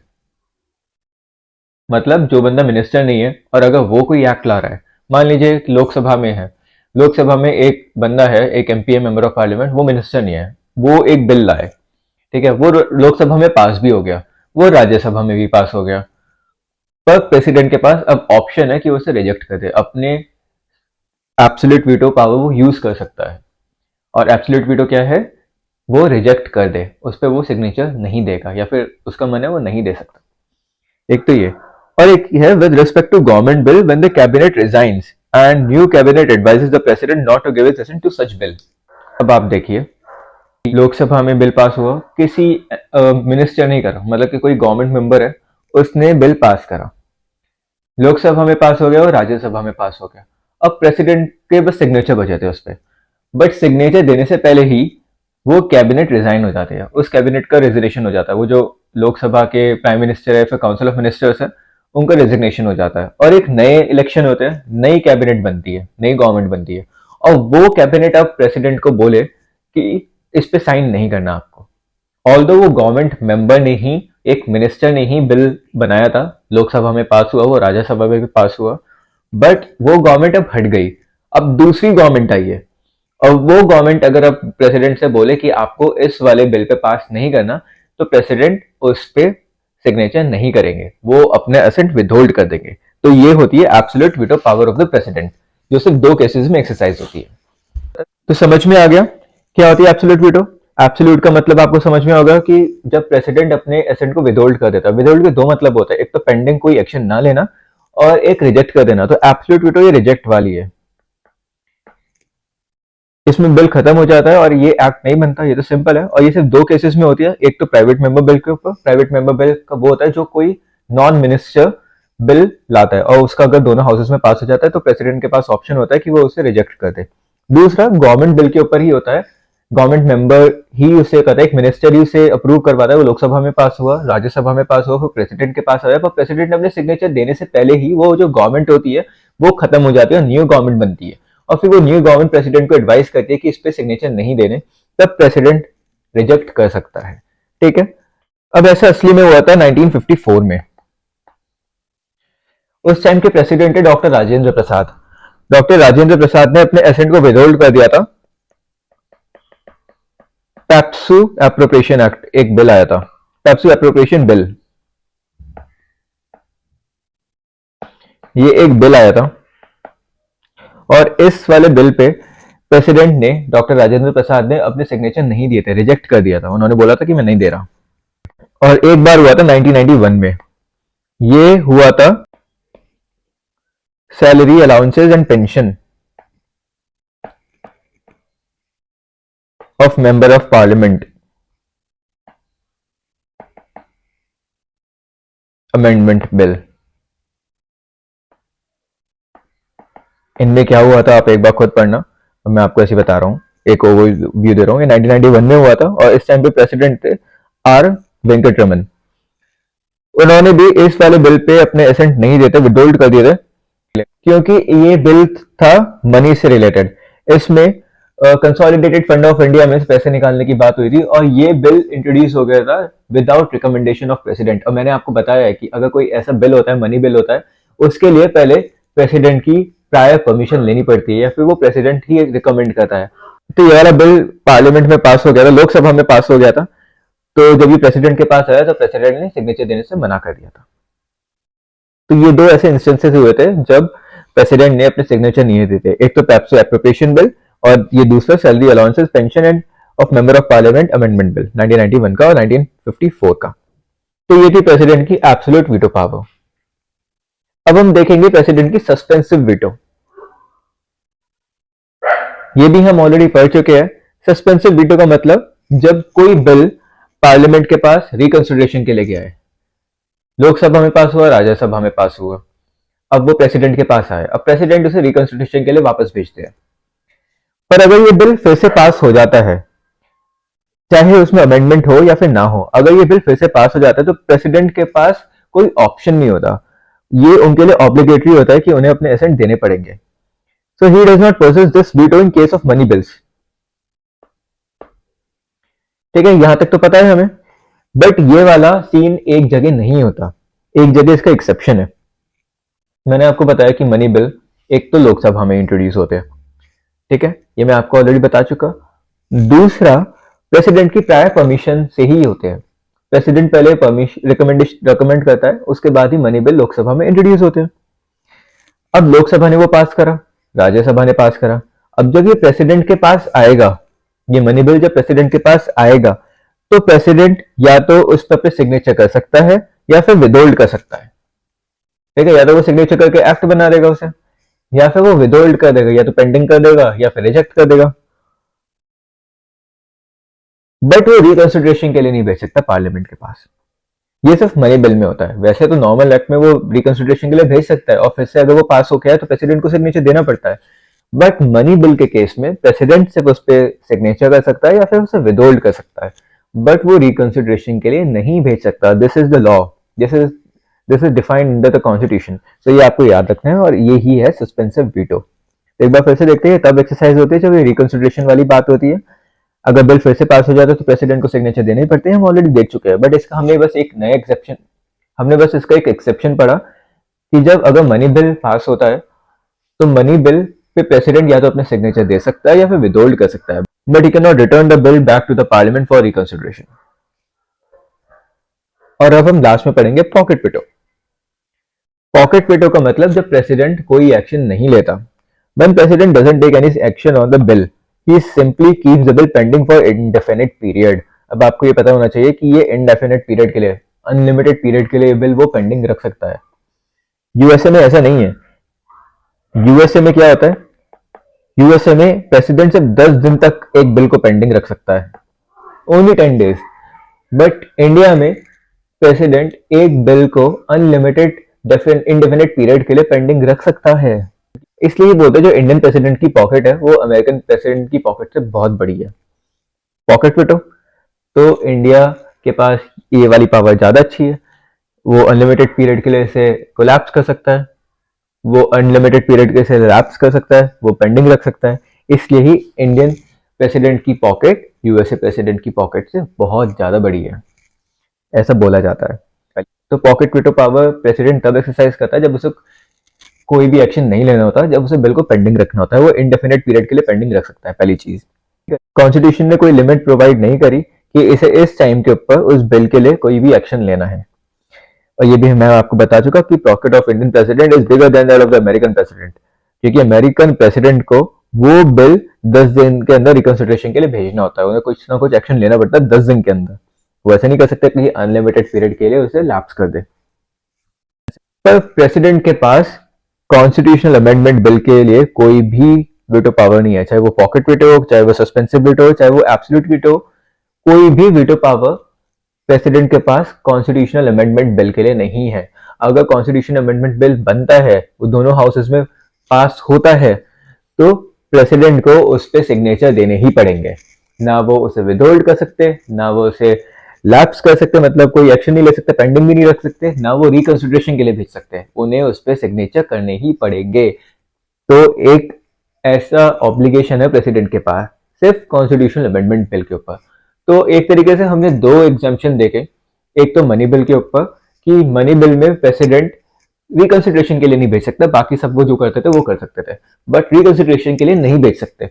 मतलब जो बंदा मिनिस्टर नहीं है और अगर वो कोई एक्ट ला रहा है, मान लीजिए लोकसभा में है, लोकसभा में एक बंदा है, एक एमपी है, मेंबर ऑफ पार्लियामेंट, वो मिनिस्टर नहीं है, वो एक बिल लाए, ठीक है, वो लोकसभा में पास भी हो गया, वो राज्यसभा में भी पास हो गया, पर प्रेसिडेंट के पास अब ऑप्शन है कि वो उसे रिजेक्ट कर दे, अपने एब्सोल्यूट वीटो पावर वो यूज कर सकता है। और एब्सोल्यूट वीटो क्या है? वो रिजेक्ट कर दे, उस पर वो सिग्नेचर नहीं देगा, या फिर उसका मन है वो नहीं दे सकता। एक तो ये, और एक है with respect to government bill when the cabinet resigns and new cabinet advises the president not to give its assent to such bill. अब आप देखिए, लोकसभा में बिल पास हुआ, किसी मिनिस्टर नहीं करा, मतलब कि कोई गवर्नमेंट मेंबर है उसने बिल पास करा, लोकसभा में पास हो गया और राज्यसभा में पास हो गया, अब प्रेसिडेंट के बस सिग्नेचर बचे थे उस पर, बट सिग्नेचर देने से पहले ही वो कैबिनेट रिजाइन हो जाते हैं, उस कैबिनेट का रेजिग्नेशन हो जाता है, वो जो लोकसभा के प्राइम मिनिस्टर है, फिर काउंसिल ऑफ मिनिस्टर्स है, उनका रेजिग्नेशन हो जाता है, और एक नए इलेक्शन होते हैं, नई कैबिनेट बनती है, नई गवर्नमेंट बनती है, और वो कैबिनेट अब प्रेसिडेंट को बोले कि इस पे साइन नहीं करना आपको, ऑल्दो वो गवर्नमेंट मेंबर ने ही, एक मिनिस्टर ने ही बिल बनाया था, लोकसभा में पास हुआ, वो राज्यसभा में भी पास हुआ, बट वो गवर्नमेंट अब हट गई, अब दूसरी गवर्नमेंट आई है, और वो गवर्नमेंट अगर अब प्रेसिडेंट से बोले कि आपको इस वाले बिल पे पास नहीं करना, तो प्रेसिडेंट उस पे सिग्नेचर नहीं करेंगे, वो अपने असेंट विदहोल्ड कर देंगे। तो ये होती है absolute veto power of the president, जो सिर्फ दो केसेस में एक्सरसाइज होती है। तो समझ में आ गया क्या होती है एब्सोल्यूट वीटो? एब्सोल्यूट का मतलब आपको समझ में होगा कि जब प्रेसिडेंट अपने एसेंट को विदहोल्ड कर देता है, विदहोल्ड के दो मतलब होता है, एक तो पेंडिंग कोई एक्शन ना लेना, और एक रिजेक्ट कर देना, तो एब्सोल्यूट वीटो ये रिजेक्ट वाली है, इसमें बिल खत्म हो जाता है और ये एक्ट नहीं बनता, ये तो सिंपल है, और ये सिर्फ दो केसेस में होती है, एक तो प्राइवेट मेंबर बिल के ऊपर, प्राइवेट मेंबर बिल का वो होता है जो कोई नॉन मिनिस्टर बिल लाता है और उसका अगर दोनों हाउसेस में पास हो जाता है तो प्रेसिडेंट के पास ऑप्शन होता है कि वो उसे रिजेक्ट कर दे। दूसरा गवर्नमेंट बिल के ऊपर ही होता है, गवर्नमेंट मेंबर ही उसे करता है, एक मिनिस्टर ही उसे अप्रूव करवाता है, वो लोकसभा में पास हुआ, राज्यसभा में पास हुआ, फिर प्रेसिडेंट के पास आया, पर प्रेसिडेंट ने अपने सिग्नेचर देने से पहले ही वो जो गवर्नमेंट होती है वो खत्म हो जाती है और न्यू गवर्नमेंट बनती है, और फिर वो न्यू गवर्नमेंट प्रेसिडेंट को एडवाइस करती है कि इस पे सिग्नेचर नहीं देने, तब प्रेसिडेंट रिजेक्ट कर सकता है, ठीक है। अब ऐसा असली में हुआ था 1954 में, उस टाइम के प्रेसिडेंट है डॉक्टर राजेंद्र प्रसाद। डॉक्टर राजेंद्र प्रसाद ने अपने एसेंट को विदहोल्ड कर दिया था, पैप्सू एप्रोप्रिएशन एक्ट, एक बिल आया था, पैप्सू एप्रोप्रिएशन बिल, ये एक बिल आया था, और इस वाले बिल पे प्रेसिडेंट ने, डॉक्टर राजेंद्र प्रसाद ने अपने सिग्नेचर नहीं दिए थे, रिजेक्ट कर दिया था, उन्होंने बोला था कि मैं नहीं दे रहा। और एक बार हुआ था 1991 में, ये हुआ था salary allowances and pension of member of parliament amendment bill. इनमें क्या हुआ था आप एक बार खुद पढ़ना, और मैं आपको ऐसे बता रहा हूँ, एक ओवरव्यू दे रहा हूँ। ये 1991 में हुआ था और इस टाइम पे प्रेसिडेंट थे आर वेंकटरमन। उन्होंने भी इस वाले बिल पे अपने एसेंट नहीं देते, विदहोल्ड कर दिए थे, क्योंकि ये बिल था मनी से रिलेटेड, इसमें कंसोलिडेटेड फंड ऑफ इंडिया में से पैसे निकालने की बात हुई थी, और ये बिल इंट्रोड्यूस हो गया था विदाउट रिकमेंडेशन ऑफ प्रेसिडेंट। और मैंने आपको बताया है कि अगर कोई ऐसा बिल होता है, मनी बिल होता है, उसके लिए पहले प्रेसिडेंट की प्रायर परमिशन लेनी पड़ती है, या फिर वो प्रेसिडेंट ही रिकमेंड करता है। तो ये वाला बिल पार्लियामेंट में पास हो गया था, लोकसभा में पास हो गया था, तो जब ये प्रेसिडेंट के पास आया तो प्रेसिडेंट ने सिग्नेचर देने से मना कर दिया था। तो ये दो ऐसे इंस्टेंसेस हुए थे जब प्रेसिडेंट ने अपने सिग्नेचर नहीं दिए थे, एक तो पैप्सू एप्रोप्रिएशन बिल, और ये दूसरा salary allowances pension end of member of parliament amendment bill 1991 का और 1954 का। तो ये थी प्रेसिडेंट की एब्सोल्यूट वीटो पावर। अब हम देखेंगे प्रेसिडेंट की सस्पेंसिव वीटो। ये भी हम ऑलरेडी पढ़ चुके हैं। सस्पेंसिव वीटो का मतलब जब कोई बिल पार्लियामेंट के पास रिकंसिडरेशन के लिए गया है, लोकसभा में पास हुआ, राज्यसभा में पास हुआ, अब वो प्रेसिडेंट के पास आए, अब प्रेसिडेंट उसे रिकंसिडरेशन के लिए वापस भेजते हैं। पर अगर ये बिल फिर से पास हो जाता है, चाहे उसमें अमेंडमेंट हो या फिर ना हो, अगर ये बिल फिर से पास हो जाता है तो प्रेसिडेंट के पास कोई ऑप्शन नहीं होता। ये उनके लिए ऑब्लिगेटरी होता है कि उन्हें अपने एसेंट देने पड़ेंगे। So he does not possess this veto in case of money bills. ठीक है, यहां तक तो पता है हमें। बट ये वाला सीन एक जगह नहीं होता, एक जगह इसका एक्सेप्शन है। मैंने आपको बताया कि मनी बिल एक तो लोकसभा में इंट्रोड्यूस होते हैं, ठीक है, ये मैं आपको ऑलरेडी बता चुका। दूसरा, प्रेसिडेंट की प्रायर परमिशन से ही होते हैं। प्रेसिडेंट पहले परमिशन रिकमेंड करता है, उसके बाद ही मनी बिल लोकसभा में इंट्रोड्यूस होते हैं। अब लोकसभा ने वो पास करा, राज्यसभा ने पास करा। अब जब ये प्रेसिडेंट के पास आएगा, ये मनी बिल जब प्रेसिडेंट के पास आएगा, तो प्रेसिडेंट या तो उस पर सिग्नेचर कर सकता है या फिर विदहोल्ड कर सकता है। ठीक है, या तो वो सिग्नेचर करके एक्ट बना देगा उसे, या फिर वो विदहोल्ड कर देगा, या तो पेंडिंग कर देगा या फिर रिजेक्ट कर देगा। बट वो रिकंसिडरेशन के लिए नहीं भेज सकता पार्लियामेंट के पास। ये सिर्फ मनी बिल में होता है। वैसे तो नॉर्मल एक्ट में वो रिकंसिडरेशन के लिए भेज सकता है और फिर से अगर वो पास हो गया है तो प्रेसिडेंट को सिग्नेचर देना पड़ता है। बट मनी बिल के केस में प्रेसिडेंट सिर्फ उस पर सिग्नेचर कर सकता है या फिर उसे विदहोल्ड कर सकता है, बट वो रिकंसिडरेशन के लिए नहीं भेज सकता। This is the law, this is defined under the constitution. तो ये आपको याद रखना है और ये ही है सस्पेंसिव वीटो। एक बार फिर से देखते हैं, तब एक्सरसाइज होती है जब ये रिकंसिडरेशन वाली बात होती है। अगर बिल फिर से पास हो जाता है तो प्रेसिडेंट को सिग्नेचर देने ही पड़ते हैं, हम ऑलरेडी देख चुके हैं। बट इसका हमने बस एक नया एक्सेप्शन, हमने बस इसका एक एक्सेप्शन पढ़ा कि जब अगर मनी बिल पास होता है तो मनी बिल पे प्रेसिडेंट या तो अपने सिग्नेचर दे सकता है या फिर विदहोल्ड कर सकता है, but he can not return the bill back to the parliament for reconsideration. और अब हम लास्ट में पढ़ेंगे पॉकेट वीटो। पॉकेट वीटो का मतलब जब प्रेसिडेंट कोई एक्शन नहीं लेता। When president doesn't take any action on the bill, he simply keeps the bill pending for indefinite period। अब आपको ये पता होना चाहिए कि ये indefinite period के लिए, अनलिमिटेड पीरियड के लिए बिल वो पेंडिंग रख सकता है। यूएसए में ऐसा नहीं है। यूएसए में क्या होता है, यूएसए में प्रेसिडेंट सिर्फ 10 दिन तक एक बिल को पेंडिंग रख सकता है, ओनली 10 डेज। बट इंडिया में प्रेसिडेंट एक बिल को अनलिमिटेड इंडेफिनिट पीरियड के लिए पेंडिंग रख सकता है। इसलिए बोलते हैं जो इंडियन प्रेसिडेंट की पॉकेट है वो अमेरिकन प्रेसिडेंट की पॉकेट से बहुत बड़ी है। पॉकेट वीटो तो इंडिया के पास ये वाली पावर ज्यादा अच्छी है। वो अनलिमिटेड पीरियड के लिए इसे कोलैप्स कर सकता है, वो अनलिमिटेड पीरियड के लिए लैप्स कर सकता है, वो पेंडिंग रख सकता है। इसलिए ही इंडियन प्रेसिडेंट की पॉकेट यूएसए प्रेसिडेंट की पॉकेट से बहुत ज्यादा बड़ी है, ऐसा बोला जाता है। तो पॉकेट वीटो पावर प्रेसिडेंट तब एक्सरसाइज करता है जब उसे कोई भी एक्शन नहीं लेना होता, जब उसे बिल को पेंडिंग रखना होता है। वो इंडेफिनिट पीरियड के लिए पेंडिंग रख सकता है, पहली चीज। कॉन्स्टिट्यूशन ने कोई लिमिट प्रोवाइड नहीं करी कि इसे इस टाइम के ऊपर उस बिल के लिए कोई भी एक्शन लेना है। और ये भी मैं आपको बता चुका कि pocket of Indian president is bigger than that of the American president, क्योंकि अमेरिकन प्रेसिडेंट को वो बिल 10 दिन के अंदर रिकंसिडरेशन के लिए भेजना होता है, उन्हें कुछ ना कुछ एक्शन लेना पड़ता है 10 दिन के अंदर। वो ऐसा नहीं कर सकते कि अनलिमिटेड पीरियड के लिए उसे लैप्स कर दे। पर प्रेसिडेंट के पास कॉन्स्टिट्यूशनल अमेंडमेंट बिल के लिए कोई भी वीटो पावर नहीं है, चाहे वो पॉकेट वीटो हो, चाहे वो सस्पेंसिव वीटो हो, चाहे वो एब्सोल्यूट वीटो हो। कोई भी वीटो पावर प्रेसिडेंट के पास कॉन्स्टिट्यूशनल अमेंडमेंट बिल के लिए नहीं है। अगर कॉन्स्टिट्यूशनल अमेंडमेंट बिल बनता है, वो दोनों हाउसेस में पास होता है, तो प्रेसिडेंट को उस पर सिग्नेचर देने ही पड़ेंगे। ना वो उसे विदहोल्ड कर सकते, ना वो उसे लैप्स कर सकते, मतलब कोई एक्शन नहीं ले सकते, पेंडिंग भी नहीं रख सकते, ना वो रिकंसिडरेशन के लिए भेज सकते हैं, उन्हें उस पर सिग्नेचर करने ही पड़ेंगे। तो एक ऐसा ऑब्लिगेशन है प्रेसिडेंट के पास सिर्फ कॉन्स्टिट्यूशनल अमेंडमेंट बिल के ऊपर। तो एक तरीके से हमने दो एग्जाम्पशन देखे, एक तो मनी बिल के ऊपर कि मनी बिल में प्रेसिडेंट रिकंसिडरेशन के लिए नहीं भेज सकता, बाकी सब वो जो करते थे वो कर सकते थे, बट रिकंसिडरेशन के लिए नहीं भेज सकते।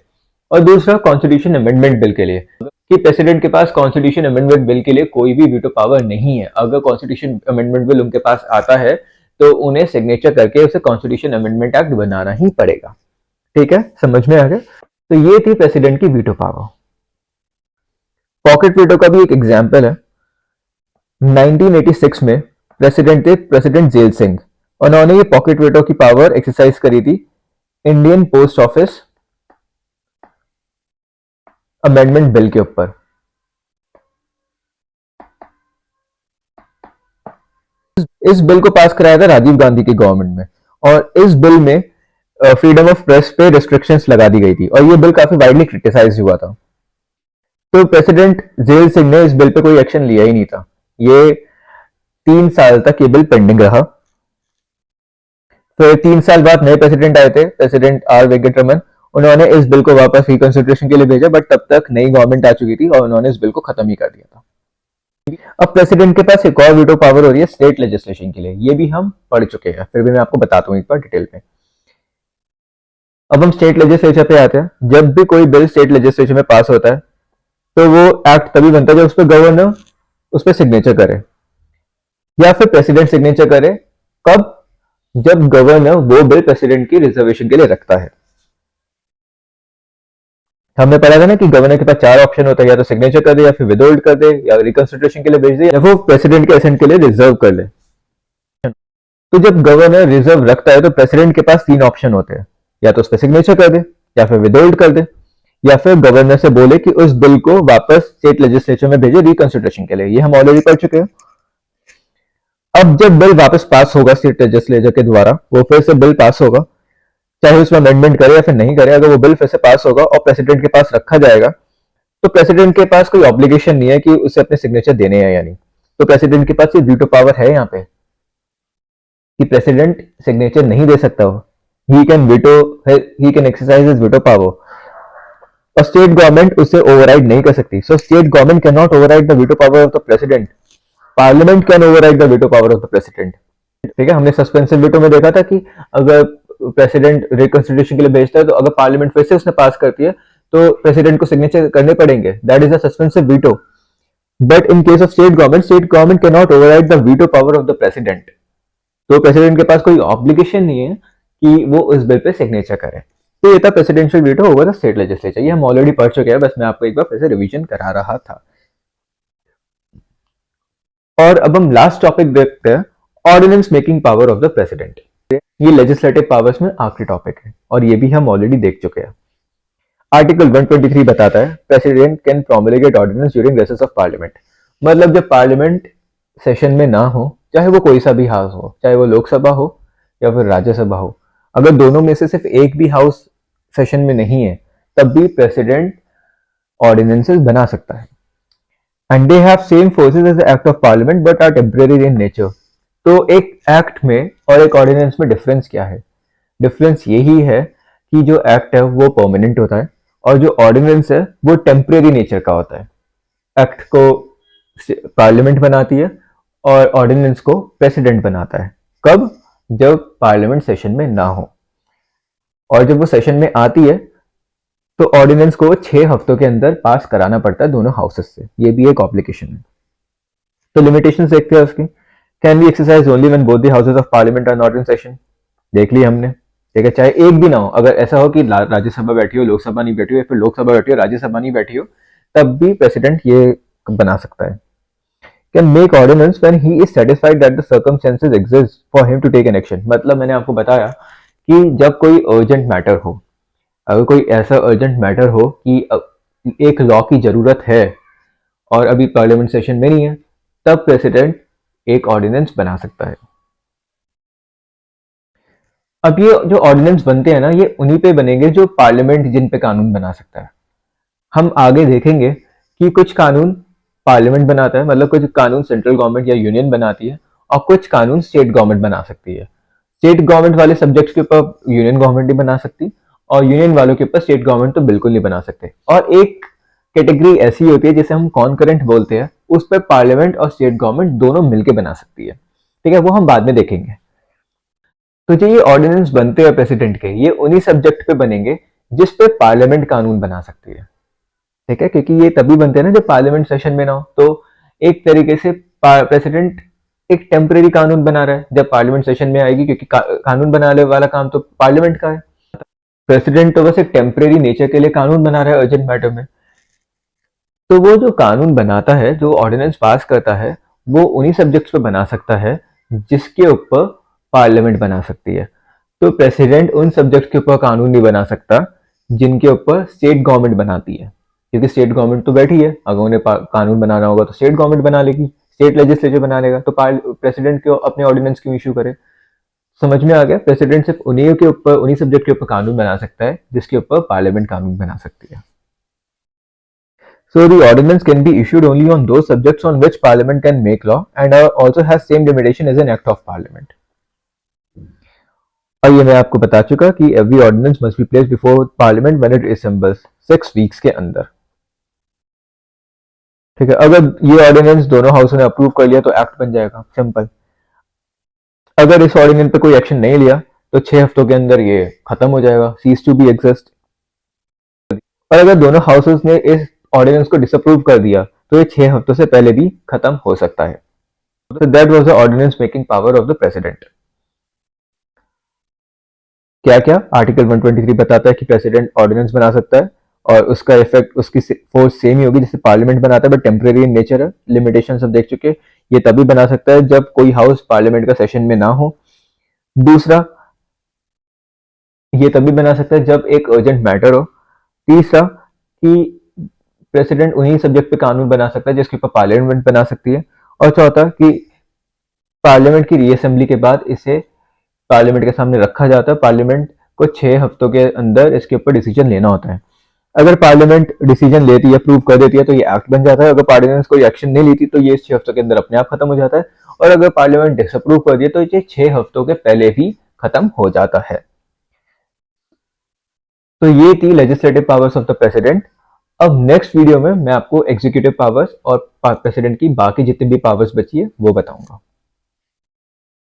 और दूसरा कॉन्स्टिट्यूशन अमेंडमेंट बिल के लिए कि प्रेसिडेंट के पास कॉन्स्टिट्यूशन अमेंडमेंट बिल के लिए कोई भी वीटो पावर नहीं है। अगर कॉन्स्टिट्यूशन अमेंडमेंट बिल उनके पास आता है तो उन्हें सिग्नेचर करके उसे कॉन्स्टिट्यूशन अमेंडमेंट एक्ट बनाना ही पड़ेगा। ठीक है, समझ में आ गया। तो ये थी प्रेसिडेंट की वीटो पावर। पॉकेट वीटो का भी एक एग्जाम्पल है। 1986 में प्रेसिडेंट थे प्रेसिडेंट जेल सिंह। उन्होंने ये पॉकेट वेटो की पावर एक्सरसाइज करी थी Indian post office amendment bill के ऊपर। इस बिल को पास कराया था राजीव गांधी की गवर्नमेंट में, और इस बिल में फ्रीडम ऑफ प्रेस पे रिस्ट्रिक्शंस लगा दी गई थी, और ये बिल काफी वाइडली क्रिटिसाइज हुआ था। तो प्रेसिडेंट जेल सिंह ने इस बिल पे कोई एक्शन लिया ही नहीं था। ये 3 साल तक ये बिल पेंडिंग रहा। फिर 3 साल बाद नए प्रेसिडेंट आए थे, प्रेसिडेंट आर वेंकटरमन। उन्होंने इस बिल को वापस रिकंसिडरेशन के लिए भेजा, बट तब तक नई गवर्नमेंट आ चुकी थी और उन्होंने इस बिल को खत्म ही कर दिया था। अब प्रेसिडेंट के पास एक और वीटो पावर हो रही है स्टेट लेजिस्लेशन के लिए। ये भी हम पढ़ चुके हैं, फिर भी मैं आपको बताता हूँ एक बार डिटेल में। अब हम स्टेट लेजिस्लेचर पे आते हैं। जब भी कोई बिल स्टेट लेजिस्लेचर में पास होता है तो वो एक्ट तभी बनता है जब उस पर गवर्नर उस पर सिग्नेचर करे या फिर प्रेसिडेंट सिग्नेचर करे। कब? जब गवर्नर वो बिल प्रेसिडेंट की रिजर्वेशन के लिए रखता है। हमने पढ़ा था ना कि गवर्नर के पास 4 ऑप्शन होता है, या तो सिग्नेचर कर दे, या फिर विदहोल्ड कर दे, या रिकंसिडरेशन के लिए भेज दे, या वो प्रेसिडेंट के असेंट के लिए रिजर्व कर ले। तो जब गवर्नर रिजर्व रखता है तो प्रेसिडेंट के पास 3 ऑप्शन होते हैं, या तो उस पर सिग्नेचर कर दे, या फिर विदहोल्ड कर दे, या फिर गवर्नर से बोले कि उस बिल को वापस स्टेट लेजिस्लेचर में भेजे रिकंसिडरेशन के लिए। ये हम ऑलरेडी पढ़ चुके हैं। अब जब बिल वापस पास होगा स्टेट लेजिस्लेचर के द्वारा, वो फिर से बिल पास होगा, चाहे उसमें अमेंडमेंट करे या फिर नहीं करे। अगर वो बिल फिर से पास होगा और प्रेसिडेंट के पास रखा जाएगा, तो प्रेसिडेंट के पास कोई ऑब्लिगेशन नहीं है कि उसे अपने सिग्नेचर देने हैं या नहीं। तो प्रेसिडेंट के पास ये वीटो पावर है यहाँ पे कि प्रेसिडेंट सिग्नेचर नहीं दे सकता हो। He can veto, he can exercise his veto power, और स्टेट गवर्नमेंट उसे ओवरराइड नहीं कर सकती। So state government can not override the veto power of the president. Parliament can override the veto power of the president. ठीक है, हमने suspensive veto में देखा था कि अगर प्रेसिडेंट रिकंसिडरेशन के लिए भेजता है तो अगर पार्लियामेंट फिर से उसने पास करती है तो प्रेसिडेंट को सिग्नेचर करने पड़ेंगे। That is a suspensive veto. But in case of state government can not override the veto power of the president. तो प्रेसिडेंट के पास कोई ऑब्लिगेशन नहीं है कि वो उस बिल पे सिग्नेचर करे। तो ये था presidential veto over the state legislature. ये हम ऑलरेडी पढ़ चुके हैं, बस मैं आपको एक बार फिर से रिवीजन करा रहा था। और अब हम लास्ट टॉपिक देखते हैं, ordinance making power of the president. ये लेजिस्लेटिव पावर्स में आखिरी टॉपिक है और ये भी हम ऑलरेडी देख चुके हैं। आर्टिकल 123 बताता है president can promulgate ordinance during recess of parliament. मतलब जब पार्लियामेंट सेशन में ना हो, चाहे वो कोई सा भी हाउस हो, चाहे वो लोकसभा हो या फिर राज्यसभा हो, अगर दोनों में से सिर्फ एक भी हाउस सेशन में नहीं है, तब भी प्रेसिडेंट ऑर्डिनेंसेस बना सकता है। And they have same forces as act of parliament but are temporary in nature. तो एक एक्ट में और एक ऑर्डिनेंस में डिफरेंस क्या है? डिफरेंस यही है कि जो एक्ट है वो परमानेंट होता है और जो ऑर्डिनेंस है वो टेम्परेरी नेचर का होता है। एक्ट को पार्लियामेंट बनाती है और ऑर्डिनेंस को प्रेसिडेंट बनाता है। कब? जब पार्लियामेंट सेशन में ना हो। और जब वो सेशन में आती है तो ऑर्डिनेंस को 6 हफ्तों के अंदर पास कराना पड़ता है दोनों हाउसेस से। ये भी एक ऑब्लिगेशन है। तो लिमिटेशंस देखते हैं उसकी। Can be exercise only when both the houses of parliament are not in session. देख लिया हमने। ठीक है, चाहे एक भी ना हो, अगर ऐसा हो कि राज्यसभा बैठी हो, लोकसभा नहीं बैठी हो, या फिर लोकसभा बैठी हो, राज्यसभा नहीं बैठी हो, तब भी प्रेसिडेंट ये बना सकता है। Can make ordinance when he is satisfied that the circumstances exist for him to take an action. मतलब मैंने आपको बताया कि जब कोई अर्जेंट मैटर हो, अगर कोई ऐसा अर्जेंट मैटर हो कि एक लॉ की जरूरत है और अभी पार्लियामेंट सेशन में नहीं है, तब प्रेसिडेंट एक ऑर्डिनेंस बना सकता है। अब ये जो ऑर्डिनेंस बनते हैं ना, ये उन्हीं पे बनेंगे जो पार्लियामेंट जिन पे कानून बना सकता है। हम आगे देखेंगे कि कुछ कानून पार्लियामेंट बनाता है, मतलब कुछ कानून सेंट्रल गवर्नमेंट या यूनियन बनाती है, और कुछ कानून स्टेट गवर्नमेंट बना सकती है। स्टेट गवर्नमेंट वाले सब्जेक्ट्स के ऊपर यूनियन गवर्नमेंट नहीं बना सकती, और यूनियन वालों के ऊपर स्टेट गवर्नमेंट तो बिल्कुल नहीं बना सकते। और एक कैटेगरी ऐसी होती है जिसे हम कॉन्करेंट बोलते हैं, उस पर पार्लियामेंट और स्टेट गवर्नमेंट दोनों मिलकर बना सकती है। ठीक है, वो हम बाद में देखेंगे। तो जो ये ऑर्डिनेंस बनते हैं प्रेसिडेंट के, ये उन्हीं सब्जेक्ट पे बनेंगे जिस पे पार्लियामेंट कानून बना सकती है। ठीक है, क्योंकि ये तभी बनते हैं ना जब पार्लियामेंट सेशन में ना हो। तो एक तरीके से प्रेसिडेंट एक टेम्परेरी कानून बना रहा है जब पार्लियामेंट सेशन में आएगी, क्योंकि कानून बनाने वाला काम तो पार्लियामेंट का है। प्रेसिडेंट तो बस एक टेम्परेरी नेचर के लिए कानून बना रहा है अर्जेंट मैटर में। तो वो जो कानून बनाता है, जो ऑर्डिनेंस पास करता है, वो उन्हीं सब्जेक्ट्स पे बना सकता है जिसके ऊपर पार्लियामेंट बना सकती है। तो प्रेसिडेंट उन सब्जेक्ट के ऊपर कानून नहीं बना सकता जिनके ऊपर स्टेट गवर्नमेंट बनाती है, क्योंकि स्टेट गवर्नमेंट तो बैठी है, अगर उन्हें कानून बनाना होगा तो स्टेट गवर्नमेंट बना लेगी, स्टेट लेजिस्लेचर बना लेगा, तो प्रेसिडेंट क्यों अपने ऑर्डिनेंस क्यों इशू करे। समझ में आ गया, प्रेसिडेंट सिर्फ उन्हीं के ऊपर, उन्हीं सब्जेक्ट के ऊपर कानून बना सकता है जिसके ऊपर पार्लियामेंट कानून बना सकती है। So the ordinance can be issued only on those subjects on which Parliament can make law and also has same limitation as an act of Parliament. और ये मैं आपको बता चुका कि every ordinance must be placed before Parliament when it assembles 6 weeks के अंदर। ठीक है, अगर ये ऑर्डिनेंस दोनों हाउस ने अप्रूव कर लिया तो एक्ट बन जाएगा, सिंपल। अगर इस ऑर्डिनेंस पे कोई एक्शन नहीं लिया तो 6 हफ्तों के अंदर ये खत्म हो जाएगा, सीज टू बी एग्जिस्ट। और अगर दोनों हाउसेस ने इस ऑर्डिनेंस को डिसअप्रूव कर दिया तो ये 6 हफ्तों से पहले भी खत्म हो सकता है। So that was the ordinance making power of the president। क्या क्या आर्टिकल 123 बताता है कि प्रेसिडेंट ऑर्डिनेंस बना सकता है और उसका इफेक्ट, उसकी फोर्स सेम ही होगी जैसे पार्लियामेंट बनाता है, बट टेम्परेरी इन नेचर है, लिमिटेशन सब देख चुके। ये तभी बना सकता है जब कोई हाउस पार्लियामेंट का सेशन में ना हो। दूसरा, ये तभी बना सकता है जब एक अर्जेंट मैटर हो। तीसरा, कि प्रेसिडेंट उन्हीं सब्जेक्ट पे कानून बना सकता है जिसके ऊपर पार्लियामेंट बना सकती है। और चौथा, कि पार्लियामेंट की रीअसेंबली के बाद इसे पार्लियामेंट के सामने रखा जाता है, पार्लियामेंट को 6 हफ्तों के अंदर इसके ऊपर डिसीजन लेना होता है। अगर पार्लियामेंट डिसीजन लेती है, अप्रूव कर देती है, तो ये एक्ट बन जाता है। अगर पार्लियामेंट कोई एक्शन नहीं लेती तो ये 6 हफ्तों के अंदर अपने आप खत्म हो जाता है। और अगर पार्लियामेंट डिसअप्रूव कर दिए तो ये 6 हफ्तों के पहले भी खत्म हो जाता है। तो ये थी legislative powers of the president. अब नेक्स्ट वीडियो में मैं आपको एग्जीक्यूटिव पावर्स और प्रेसिडेंट की बाकी जितनी भी पावर्स बची है वो बताऊंगा।